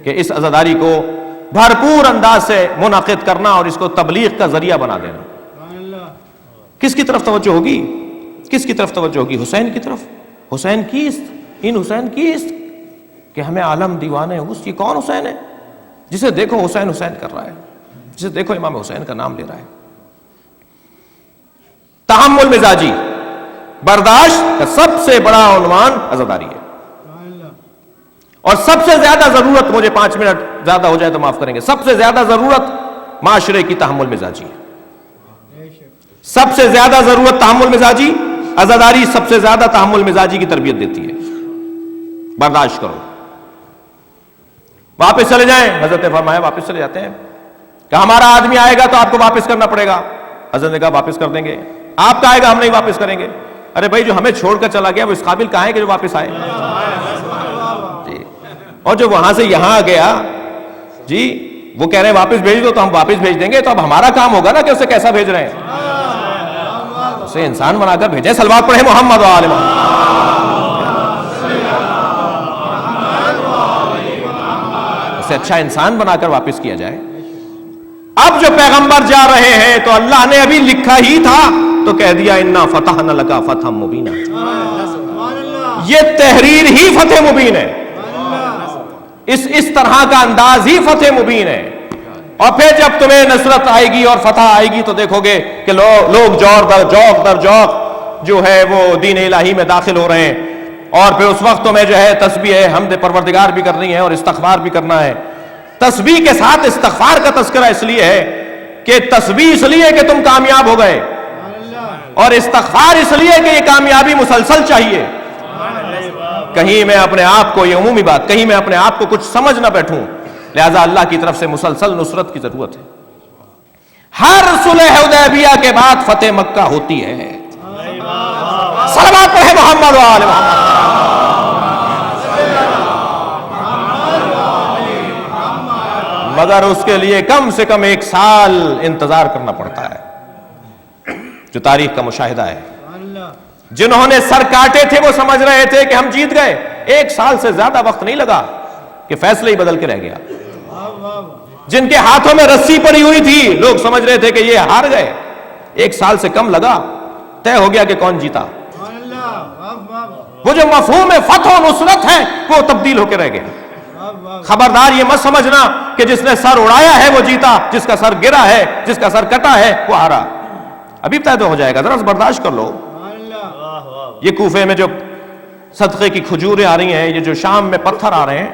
کہ اس عزاداری کو بھرپور انداز سے منعقد کرنا اور اس کو تبلیغ کا ذریعہ بنا دینا۔ کس کی طرف توجہ ہوگی؟ کس کی طرف توجہ ہوگی؟ حسین کی طرف۔ حسین کیست؟ ان حسین کیست کہ ہمیں عالم دیوانے اس کی کون حسین ہے؟ جسے دیکھو حسین حسین کر رہا ہے، جسے دیکھو امام حسین کا نام لے رہا ہے۔ تحمل مزاجی، برداشت کا سب سے بڑا عنوان عزاداری ہے، اور سب سے زیادہ ضرورت، مجھے 5 منٹ زیادہ ہو جائے تو معاف کریں گے، سب سے زیادہ ضرورت معاشرے کی تحمل مزاجی ہے۔ سب سے زیادہ ضرورت تحمل مزاجی، عزاداری سب سے زیادہ تحمل مزاجی کی تربیت دیتی ہے۔ برداشت کرو، واپس چلے جائیں، حضرت نے فرمایا واپس چلے جاتے ہیں، کہ ہمارا آدمی آئے گا تو آپ کو واپس کرنا پڑے گا۔ حضرت نے کہا واپس کر دیں گے، آپ کا آئے گا ہم نہیں واپس کریں گے۔ ارے بھائی جو ہمیں چھوڑ کر چلا گیا وہ اس قابل کہاں ہے کہ جو واپس آئے؟ جی، اور جو وہاں سے یہاں گیا جی وہ کہہ رہے ہیں واپس بھیج دو، تو ہم واپس بھیج دیں گے، تو اب ہمارا کام ہوگا نا کہ اسے کیسا بھیج رہے ہیں، اسے انسان بنا کر بھیجیں۔ صلوات پڑھیں محمد و آل محمد۔ اسے اچھا انسان بنا کر واپس کیا جائے۔ اب جو پیغمبر جا رہے ہیں تو اللہ نے ابھی لکھا ہی تھا تو کہہ دیا انا فتحنا لک فتحا مبینا، یہ تحریر ہی فتح مبین ہے، اس طرح کا انداز ہی فتح مبین ہے۔ اور پھر جب تمہیں نصرت آئے گی اور فتح آئے گی تو دیکھو گے کہ لوگ جوق در جوق جو ہے وہ دین الہی میں داخل ہو رہے ہیں، اور پھر اس وقت تمہیں جو ہے تسبیح حمد پروردگار بھی کرنی ہے اور استغفار بھی کرنا ہے۔ تسبیح کے ساتھ استغفار کا تذکرہ اس لیے ہے کہ تسبیح اس لیے کہ تم کامیاب ہو گئے، اور استغفار اس لیے کہ یہ کامیابی مسلسل چاہیے۔ کہیں میں اپنے آپ کو، یہ عمومی بات، کہیں میں اپنے آپ کو کچھ سمجھ نہ بیٹھوں، لہذا اللہ کی طرف سے مسلسل نصرت کی ضرورت ہے۔ ہر صلح حدیبیہ کے بعد فتح مکہ ہوتی ہے۔ صلوات پڑھیں محمد و آل محمد۔ مگر اس کے لیے کم سے کم 1 سال انتظار کرنا پڑتا ہے، جو تاریخ کا مشاہدہ ہے۔ جنہوں نے سر کاٹے تھے وہ سمجھ رہے تھے کہ ہم جیت گئے، 1 سال سے زیادہ وقت نہیں لگا کہ فیصلہ ہی بدل کے رہ گیا۔ جن کے ہاتھوں میں رسی پڑی ہوئی تھی لوگ سمجھ رہے تھے کہ یہ ہار گئے، 1 سال سے کم لگا، طے ہو گیا کہ کون جیتا۔ وہ جو مفہوم فتح و نصرت ہے وہ تبدیل ہو کے رہ گیا۔ خبردار یہ مت سمجھنا کہ جس نے سر اڑایا ہے وہ جیتا، جس کا سر گرا ہے، جس کا سر کٹا ہے وہ ہارا۔ ابھی طے تو ہو جائے گا، ذرا برداشت کر لو۔ یہ کوفے میں جو صدقے کی کھجوریں آ رہی ہیں، یہ جو شام میں پتھر آ رہے ہیں،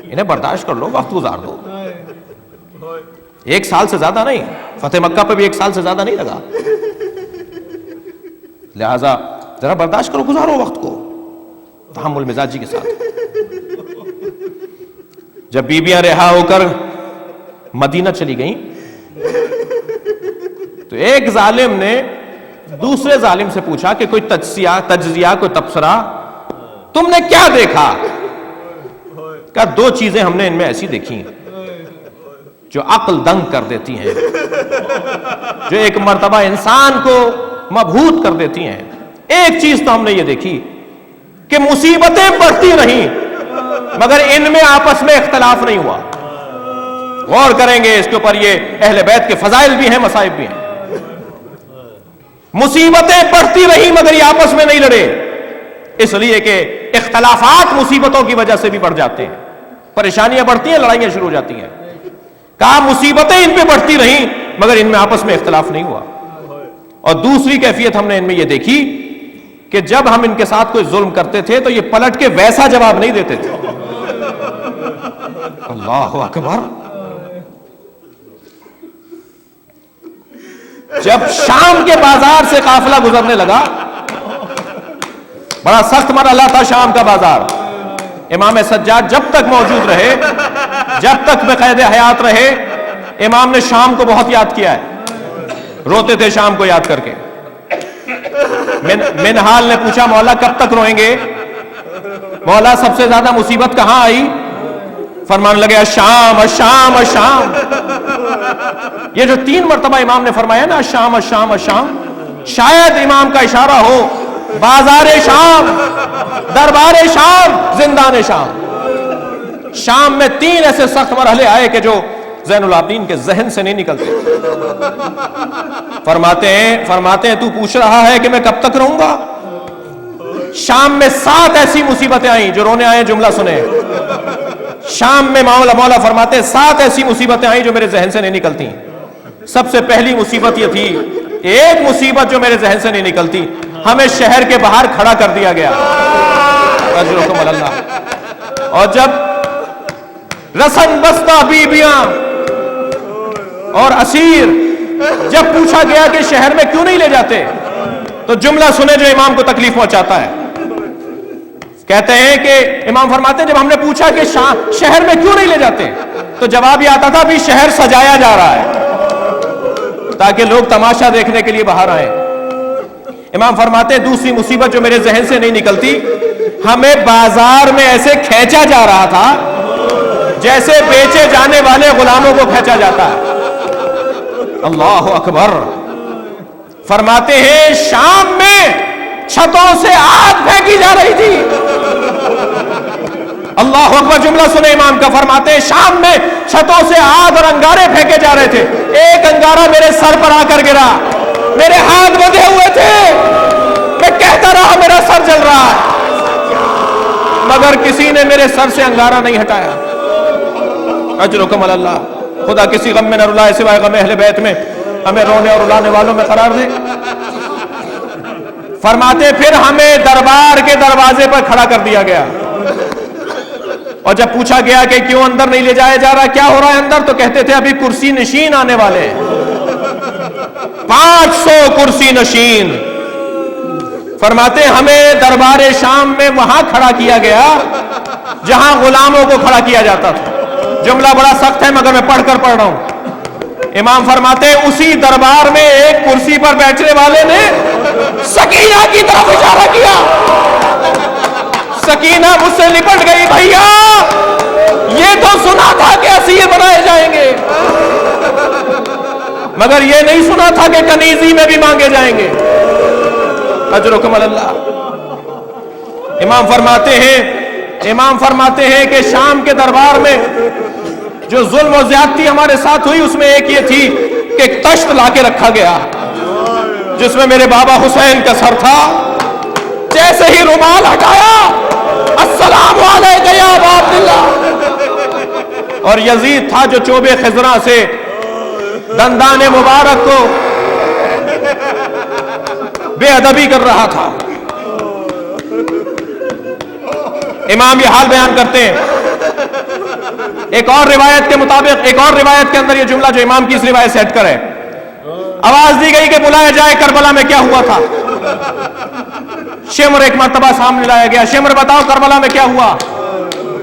انہیں برداشت کر لو، وقت گزار دو۔ 1 سال سے زیادہ نہیں، فتح مکہ پہ بھی 1 سال سے زیادہ نہیں لگا، لہذا ذرا برداشت کرو، گزارو وقت کو تحمل مزاجی کے ساتھ۔ جب بیویاں رہا ہو کر مدینہ چلی گئیں تو ایک ظالم نے دوسرے ظالم سے پوچھا کہ کوئی تجزیہ کوئی تبصرہ، تم نے کیا دیکھا؟ کہا 2 چیزیں ہم نے ان میں ایسی دیکھی ہیں جو عقل دنگ کر دیتی ہیں، جو ایک مرتبہ انسان کو مبہوت کر دیتی ہیں۔ ایک چیز تو ہم نے یہ دیکھی کہ مصیبتیں بڑھتی رہیں مگر ان میں آپس میں اختلاف نہیں ہوا۔ غور کریں گے اس کے اوپر، یہ اہل بیت کے فضائل بھی ہیں، مصائب بھی ہیں۔ مصیبتیں بڑھتی رہی مگر یہ آپس میں نہیں لڑے، اس لیے کہ اختلافات مصیبتوں کی وجہ سے بھی بڑھ جاتے ہیں، پریشانیاں بڑھتی ہیں، لڑائیاں شروع ہو جاتی ہیں۔ کہا مصیبتیں ان پہ بڑھتی رہیں مگر ان میں آپس میں اختلاف نہیں ہوا۔ اور دوسری کیفیت ہم نے ان میں یہ دیکھی کہ جب ہم ان کے ساتھ کوئی ظلم کرتے تھے تو یہ پلٹ کے ویسا جواب نہیں دیتے تھے۔ اللہ اکبر۔ جب شام کے بازار سے قافلہ گزرنے لگا، بڑا سخت مرحلہ تھا شام کا بازار، امام سجاد جب تک موجود رہے، جب تک بقید حیات رہے، امام نے شام کو بہت یاد کیا ہے، روتے تھے شام کو یاد کر کے۔ منہال نے پوچھا مولا کب تک روئیں گے؟ مولا سب سے زیادہ مصیبت کہاں آئی؟ فرمان لگے الشام الشام الشام۔ یہ جو 3 مرتبہ امام نے فرمایا نا الشام الشام الشام، شاید امام کا اشارہ ہو بازار شام، دربار شام، زندان شام۔ شام میں 3 ایسے سخت مرحلے آئے کہ جو زین العابدین کے ذہن سے نہیں نکلتے. فرماتے ہیں تو پوچھ رہا ہے کہ میں کب تک رہوں گا؟ شام میں 7 ایسی مصیبتیں آئیں. جو رونے آئے جملہ سنیں. شام میں مولا فرماتے ہیں 7 ایسی مصیبتیں آئیں جو میرے ذہن سے نہیں نکلتی. سب سے پہلی مصیبت یہ تھی، ایک مصیبت جو میرے ذہن سے نہیں نکلتی، ہمیں شہر کے باہر کھڑا کر دیا گیا. اجرکم اللہ. اور جب رسن بستہ بیبیاں اور اسیر جب پوچھا گیا کہ شہر میں کیوں نہیں لے جاتے، تو جملہ سنے جو امام کو تکلیف پہنچاتا ہے. کہتے ہیں کہ امام فرماتے ہیں جب ہم نے پوچھا کہ شہر میں کیوں نہیں لے جاتے، تو جواب یہ آتا تھا بھی شہر سجایا جا رہا ہے تاکہ لوگ تماشا دیکھنے کے لیے باہر آئیں. امام فرماتے ہیں دوسری مصیبت جو میرے ذہن سے نہیں نکلتی، ہمیں بازار میں ایسے کھینچا جا رہا تھا جیسے بیچے جانے والے غلاموں کو کھینچا جاتا ہے. اللہ اکبر. فرماتے ہیں شام میں چھتوں سے آگ پھینکی جا رہی تھی. اللہ اکبر. جملہ سنے امام کا. فرماتے ہیں شام میں چھتوں سے آگ اور انگارے پھینکے جا رہے تھے. ایک انگارہ میرے سر پر آ کر گرا، میرے ہاتھ بندھے ہوئے تھے، میں کہتا رہا میرا سر جل رہا ہے، مگر کسی نے میرے سر سے انگارہ نہیں ہٹایا. اجرکم اللہ. خدا کسی غم میں نہ رلائے سوائے غم اہل بیت میں، ہمیں رونے اور رلانے والوں میں قرار دے. فرماتے پھر ہمیں دربار کے دروازے پر کھڑا کر دیا گیا، اور جب پوچھا گیا کہ کیوں اندر نہیں لے جایا جا رہا، کیا ہو رہا ہے اندر، تو کہتے تھے ابھی کرسی نشین آنے والے ہیں، 500 کرسی نشین. فرماتے ہمیں دربار شام میں وہاں کھڑا کیا گیا جہاں غلاموں کو کھڑا کیا جاتا تھا. جملہ بڑا سخت ہے مگر میں پڑھ رہا ہوں. امام فرماتے اسی دربار میں ایک کرسی پر بیٹھنے والے نے سکینہ کی طرف اشارہ کیا. سکینہ مجھ سے لپٹ گئی، بھیا یہ تو سنا تھا کہ اسیر بنائے جائیں گے، مگر یہ نہیں سنا تھا کہ کنیزی میں بھی مانگے جائیں گے. اجرکم اللہ. امام فرماتے ہیں کہ شام کے دربار میں جو ظلم و زیادتی ہمارے ساتھ ہوئی، اس میں ایک یہ تھی کہ ایک تشت لا کے رکھا گیا جس میں میرے بابا حسین کا سر تھا. جیسے ہی رومال ہٹایا، السلام علیکم یا ابا عبداللہ. اور یزید تھا جو چوبے خضراء سے دندان مبارک کو بے ادبی کر رہا تھا. امام یہ حال بیان کرتے ہیں. ایک اور روایت کے مطابق، ایک اور روایت کے اندر یہ جملہ جو امام کی اس روایت سے ہٹ کر ہے، آواز دی گئی کہ بلایا جائے کربلا میں کیا ہوا تھا. شمر ایک مرتبہ سامنے لایا گیا. شمر بتاؤ کربلا میں کیا ہوا.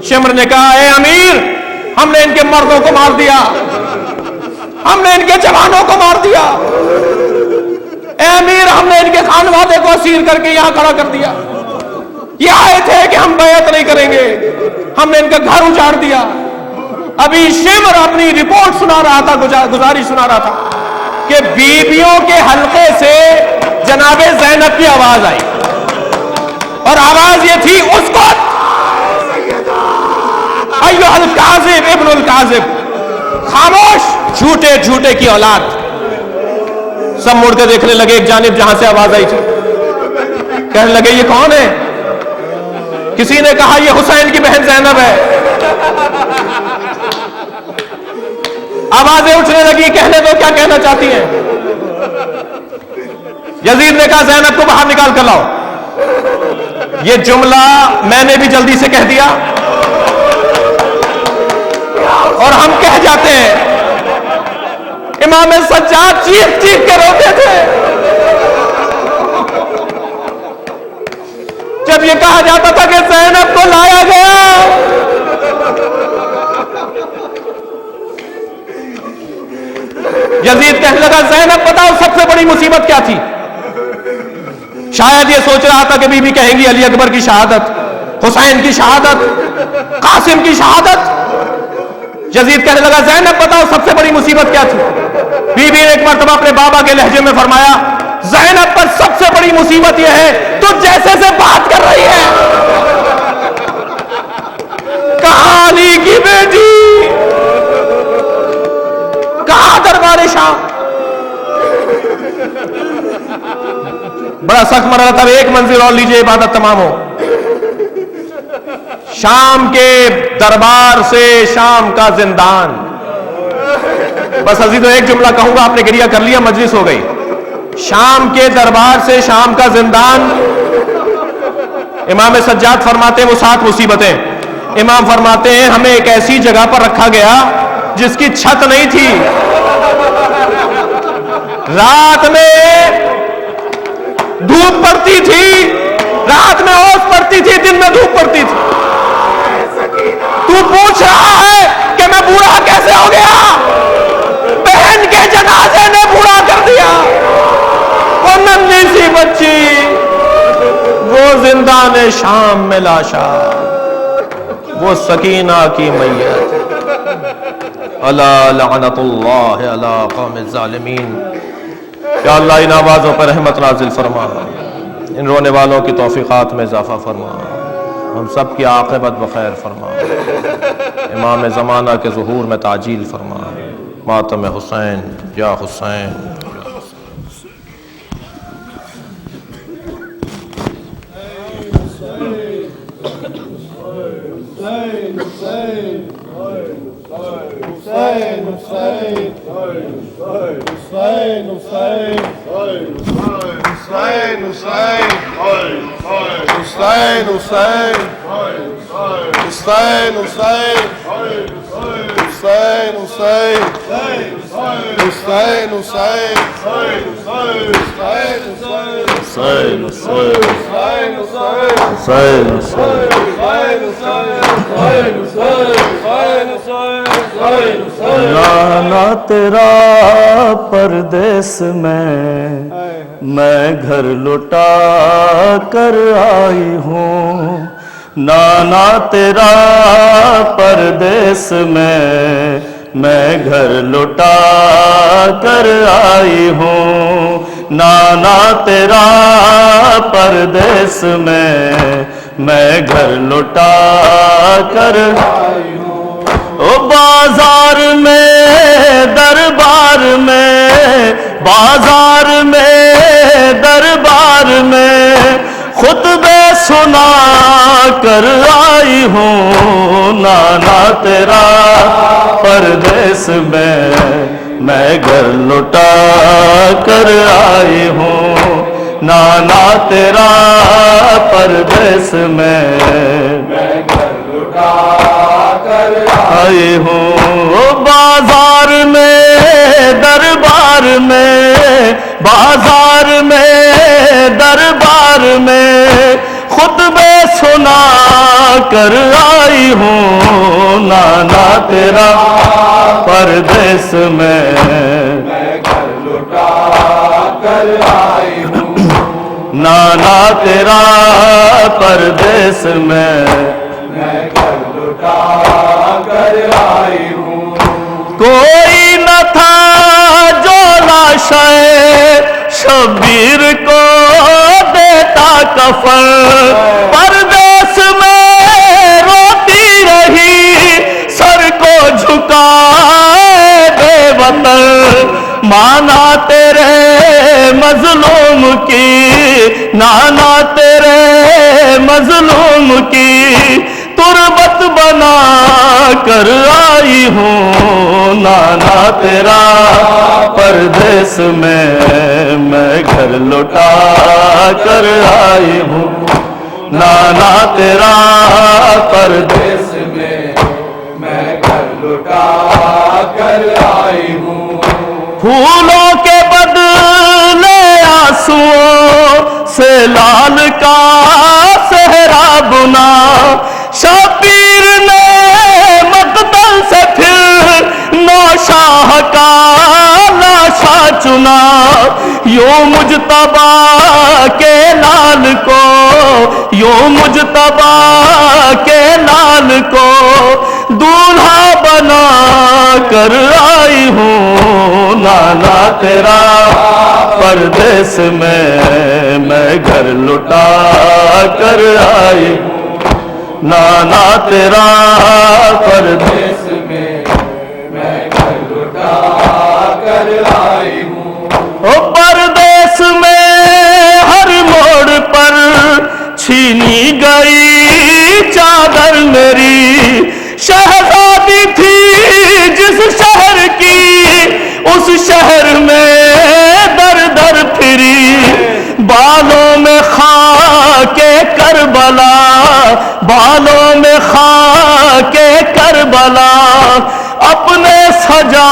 شمر نے کہا اے امیر، ہم نے ان کے مردوں کو مار دیا، ہم نے ان کے جوانوں کو مار دیا. اے امیر، ہم نے ان کے خانوادے کو اسیر کر کے یہاں کھڑا کر دیا. یہ آئے تھے کہ ہم بیعت نہیں کریں گے، ہم نے ان کا گھر اجاڑ دیا. ابھی شمر اپنی رپورٹ سنا رہا تھا، گزارش سنا رہا تھا کہ بیویوں کے حلقے سے جناب زینب کی آواز آئی، اور آواز یہ تھی اسکت ایھا الکاذب ابن الکاذب، خاموش، جھوٹے کی اولاد. سب مڑ کے دیکھنے لگے ایک جانب جہاں سے آواز آئی تھی. کہنے لگے یہ کون ہے؟ کسی نے کہا یہ حسین کی بہن زینب ہے. آوازیں اٹھنے لگی، کہنے دو کیا کہنا چاہتی ہیں. یزید نے کہا زینب کو باہر نکال کر لاؤ. یہ جملہ میں نے بھی جلدی سے کہہ دیا اور ہم کہہ جاتے ہیں. امام سجاد چیخ کے روتے تھے جب یہ کہا جاتا تھا کہ زینب کو لایا گیا. یزید کہنے لگا زینب بتاؤ سب سے بڑی مصیبت کیا تھی. شاید یہ سوچ رہا تھا کہ بی بی کہیں گی علی اکبر کی شہادت، حسین کی شہادت، قاسم کی شہادت. یزید کہنے لگا زینب بتاؤ سب سے بڑی مصیبت کیا تھی. بی بی نے ایک مرتبہ اپنے بابا کے لہجے میں فرمایا زینب پر سب سے بڑی مصیبت یہ ہے تو جیسے سے بات کر رہی ہے. کہاں علی کی بیٹی، کہاں دربار شام. بڑا سخت مرحلہ تھا. ایک منزل اور لیجئے عبادت تمام ہو. شام کے دربار سے شام کا زندان. بس عزیزو ایک جملہ کہوں گا، آپ نے گریہ کر لیا، مجلس ہو گئی. شام کے دربار سے شام کا زندان. امام سجاد فرماتے ہیں وہ 7 مصیبتیں. امام فرماتے ہیں ہمیں ایک ایسی جگہ پر رکھا گیا جس کی چھت نہیں تھی. رات میں دھوپ پڑتی تھی، رات میں اوس پڑتی تھی، دن میں دھوپ پڑتی تھی. تو پوچھ رہا ہے کہ میں بوڑھا کیسے ہو گیا؟ بہن کے جنازے نے بوڑھا کر دیا. وہ ننھی سی بچی، وہ زندان شام میں لاشا، وہ سکینہ کی میت. الا لعنت اللہ علی قوم الظالمین. یا اللہ ان آوازوں پر رحمت نازل فرما، ان رونے والوں کی توفیقات میں اضافہ فرما، ہم سب کی عاقبت بخیر فرما. امام زمانہ کے ظہور میں تعجیل فرما. ماتم حسین یا حسین. نانا تیرا پردیس میں گھر لوٹا کر آئی ہوں. نانا تیرا پردیس میں گھر لوٹا کر آئی ہوں. نانا تیرا پردیس میں گھر لوٹا کر آئی ہوں. او بازار میں دربار میں، بازار میں دربار میں خطبے سنا کر آئی ہوں. نانا تیرا پردیس میں گھر لوٹا کر آئی ہوں. نانا تیرا پردیس میں گھر لوٹا کر آئی ہوں. بازار میں دربار میں، بازار میں دربار میں خطبے سنا کر آئی ہوں. نانا تیرا پردیس میں گھر لوٹا کر آئی ہوں. نانا تیرا پردیس میں گھر لوٹا کر آئی ہوں. کوئی نہ تھا جو لاشیں شبیر کو دیتا کفن. پردیس میں روتی رہی سر کو جھکائے بے وطن. مانا تیرے مظلوم کی، نانا تیرے مظلوم کی تربت بنا کر آئی ہوں. نانا تیرا پردیس میں گھر لوٹا کر آئی ہوں. نانا تیرا پردیس میں گھر لوٹا کر آئی ہوں. پھولوں کے بدلے آنسوؤں سے لال کا صحرا بنا. شبیر نے مقتل سے پھر نوشاہ کا لاشا چنا. یوں مجتبی کے لال کو، یوں مجتبی کے لال کو دولہا بنا کر آئی ہوں. نانا تیرا پردیس میں گھر لوٹا کر آئی ہوں. نانا تیرا پردیس میں میں گھر لٹا کر آئی ہوں او پردیس میں ہر موڑ پر چھینی گئی چادر میری شہزادی تھی جس شہر کی اس شہر میں در در پھری بالوں میں خاک کربلا بالوں میں خاک کربلا اپنے سجا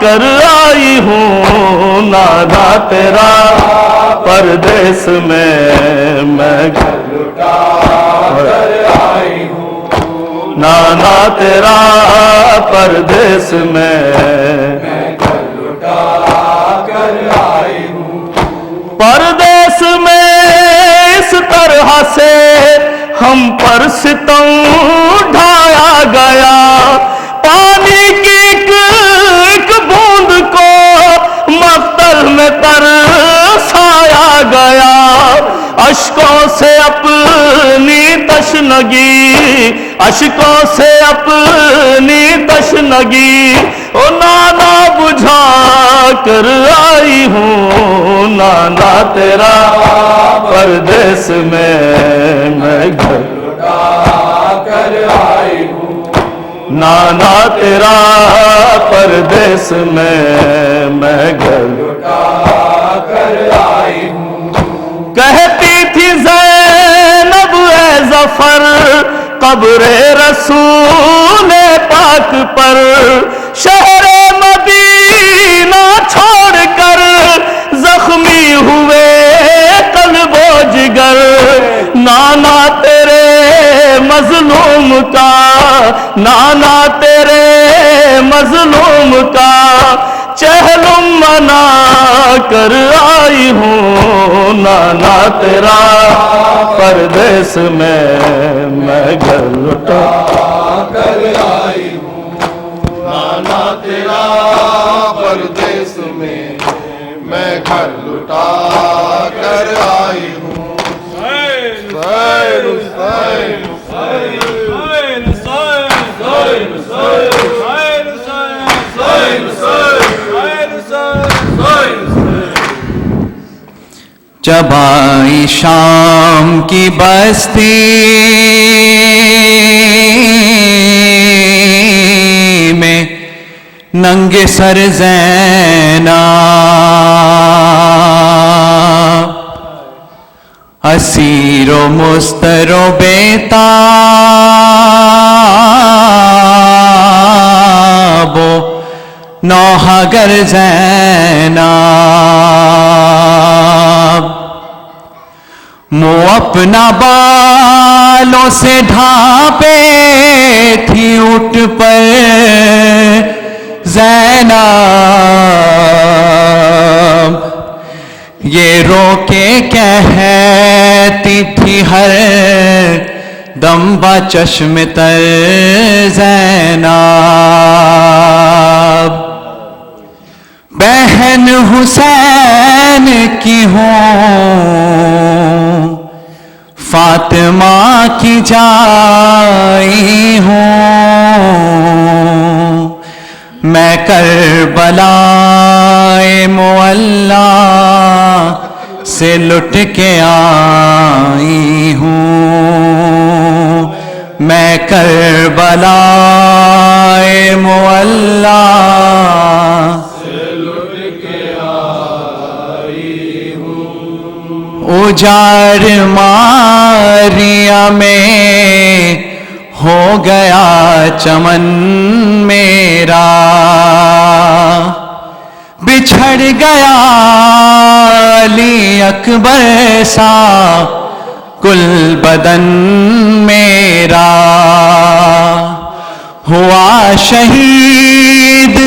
کر آئی ہوں نانا تیرا پردیس میں میں گھر لٹا کر آئی ہوں نانا تیرا پردیس میں میں گھر لٹا کر آئی ہوں پردیس میں اس طرح سے ہم پر ستم ڈھایا گیا پانی کی ایک بوند کو مقتل میں ترسایا گیا اشکوں سے اپنی تشنگی اشکوں سے اپنی تشنگی او نانا بجھا کر آئی ہوں نانا تیرا پردیس میں میں گھر لٹا کر آئی ہوں نانا تیرا پردیس میں میں گھر لٹا کر آئی ہوں کہتی تھی زینب اے ظفر قبر رسول پاک پر شہر مدینہ چھوڑ کر زخمی ہوئے قلب و جگر نانا تیرے مظلوم کا نانا تیرے مظلوم کا چہلم منا کر آئی ہوں نانا تیرا پردیس میں میں گھر لٹا کر آئی ہوں نانا تیرا پردیس میں میں گھر لٹا کر آئی ہوں جب آئی شام کی بستی میں ننگ سر زینب اسیر و مستر و بیتاب و نوحہ گر زینب منہ اپنا بالوں سے ڈھانپے تھی اٹھ پر زینب یہ رو کے کہتی تھی ہر دم بچشم تر زینب بہن حسین کی ہوں فاطمہ کی جائی ہوں میں کربلا معلی سے لٹ کے آئی ہوں میں کربلا معلی اجار ماریا میں ہو گیا چمن میرا بچھڑ گیا علی اکبر سا کل بدن میرا ہوا شہید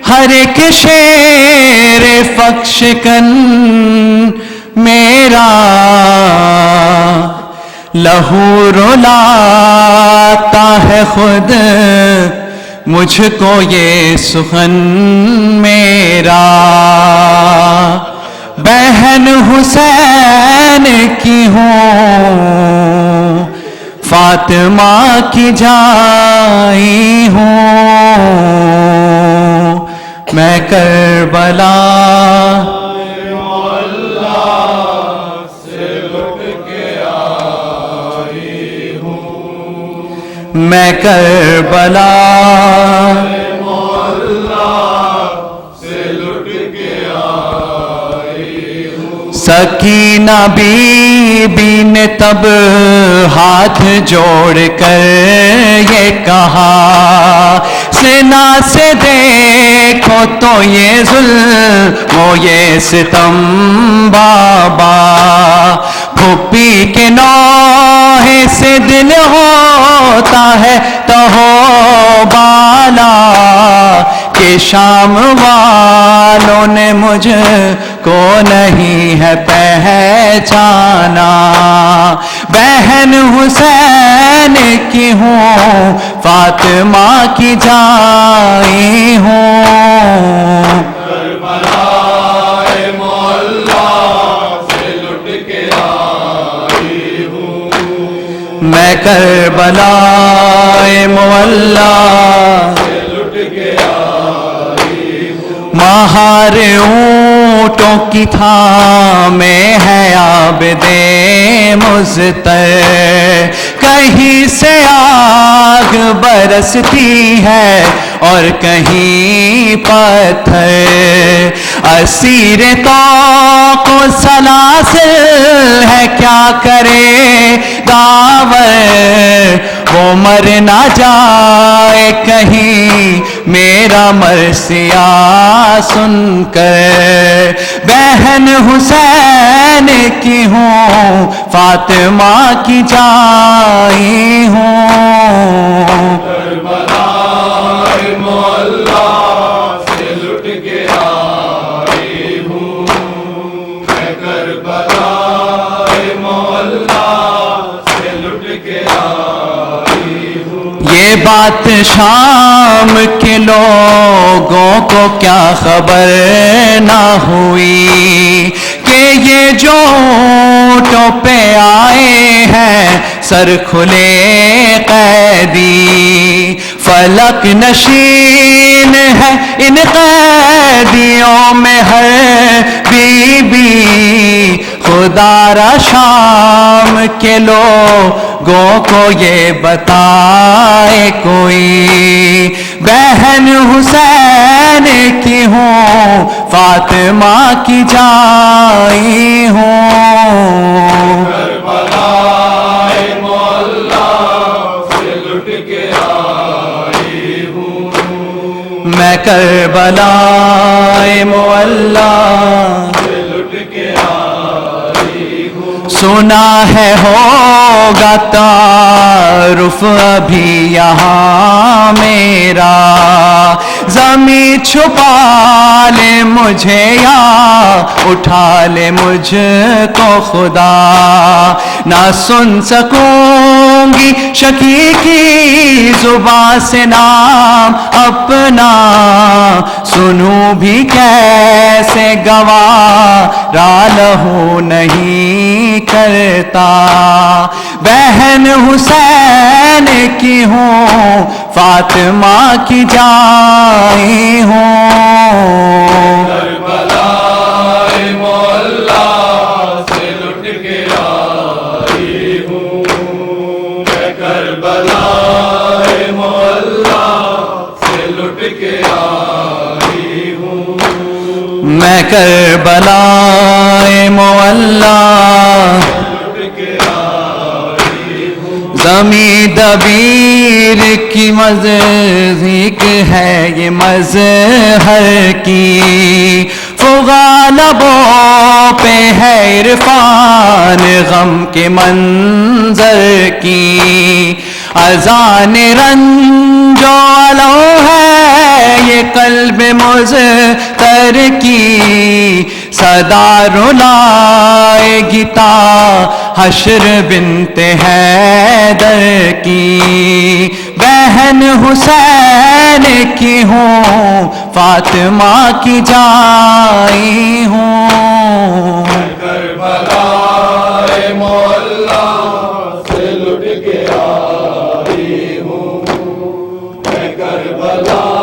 ہر ایک شیر فکشکن میرا لہو رلاتا ہے خود مجھ کو یہ سخن میرا بہن حسین کی ہوں فاطمہ فاطمہ کی جائی ہوں، میں کربلا میں کربلا سکینہ بی بی نے تب ہاتھ جوڑ کر یہ کہا، سنا سے دیکھو تو یہ ظلم و یہ ستم بابا، پھوپھی کے نوحے سے دل ہوتا ہے تو ہو بالا، کہ شام والوں نے مجھ کو نہیں ہے پہچانا، بہن حسین کی ہوں فاطمہ کی جائی ہوں، میں کربلا معلیٰ مہار اونٹوں کی تھامے ہے عابد مضطر، کہیں سے آگ برستی ہے اور کہیں پتھر، اسیر طوق و سلاسل ہے کیا کرے داور، وہ مر نہ جائے کہیں میرا مرثیہ سن کر، بہن حسین کی ہوں فاطمہ کی جائی ہوں، یہ بات شام کے لوگوں کو کیا خبر نہ ہوئی کہ یہ جو اونٹوں پہ آئے ہیں سر کھلے قیدی، فلک نشین ہے ان قیدیوں میں ہر بی بی، خدا را شام کے لوگوں کو یہ بتائے کوئی، بہن حسین کی ہوں فاطمہ کی جائی ہوں، میں کربلا معلیٰ سنا ہے ہوگا تعارف ابھی یہاں میرا، زمین چھپا لے مجھے یا اٹھا لے مجھ کو خدا، نہ سن سکوں گی شکی کی زبان سے نام اپنا، سنوں بھی کیسے گوارا لہو نہیں کرتا، بہن حسین کی ہوں فاطمہ کی جائی ہوں، میں کربلا معلیٰ زمیں دبیر کی مضحک ہے یہ مظہر کی، فغا لبوں پہ ہے عرفان غم کے منظر کی، اذان رنج و علو ہے یہ قلب مضطر کی، صدا رلائے گی تا حشر بنت حیدر کی، بہن حسین کی ہوں فاطمہ کی جائی ہوں، کربلا معلیٰ سے لٹ کے کربلا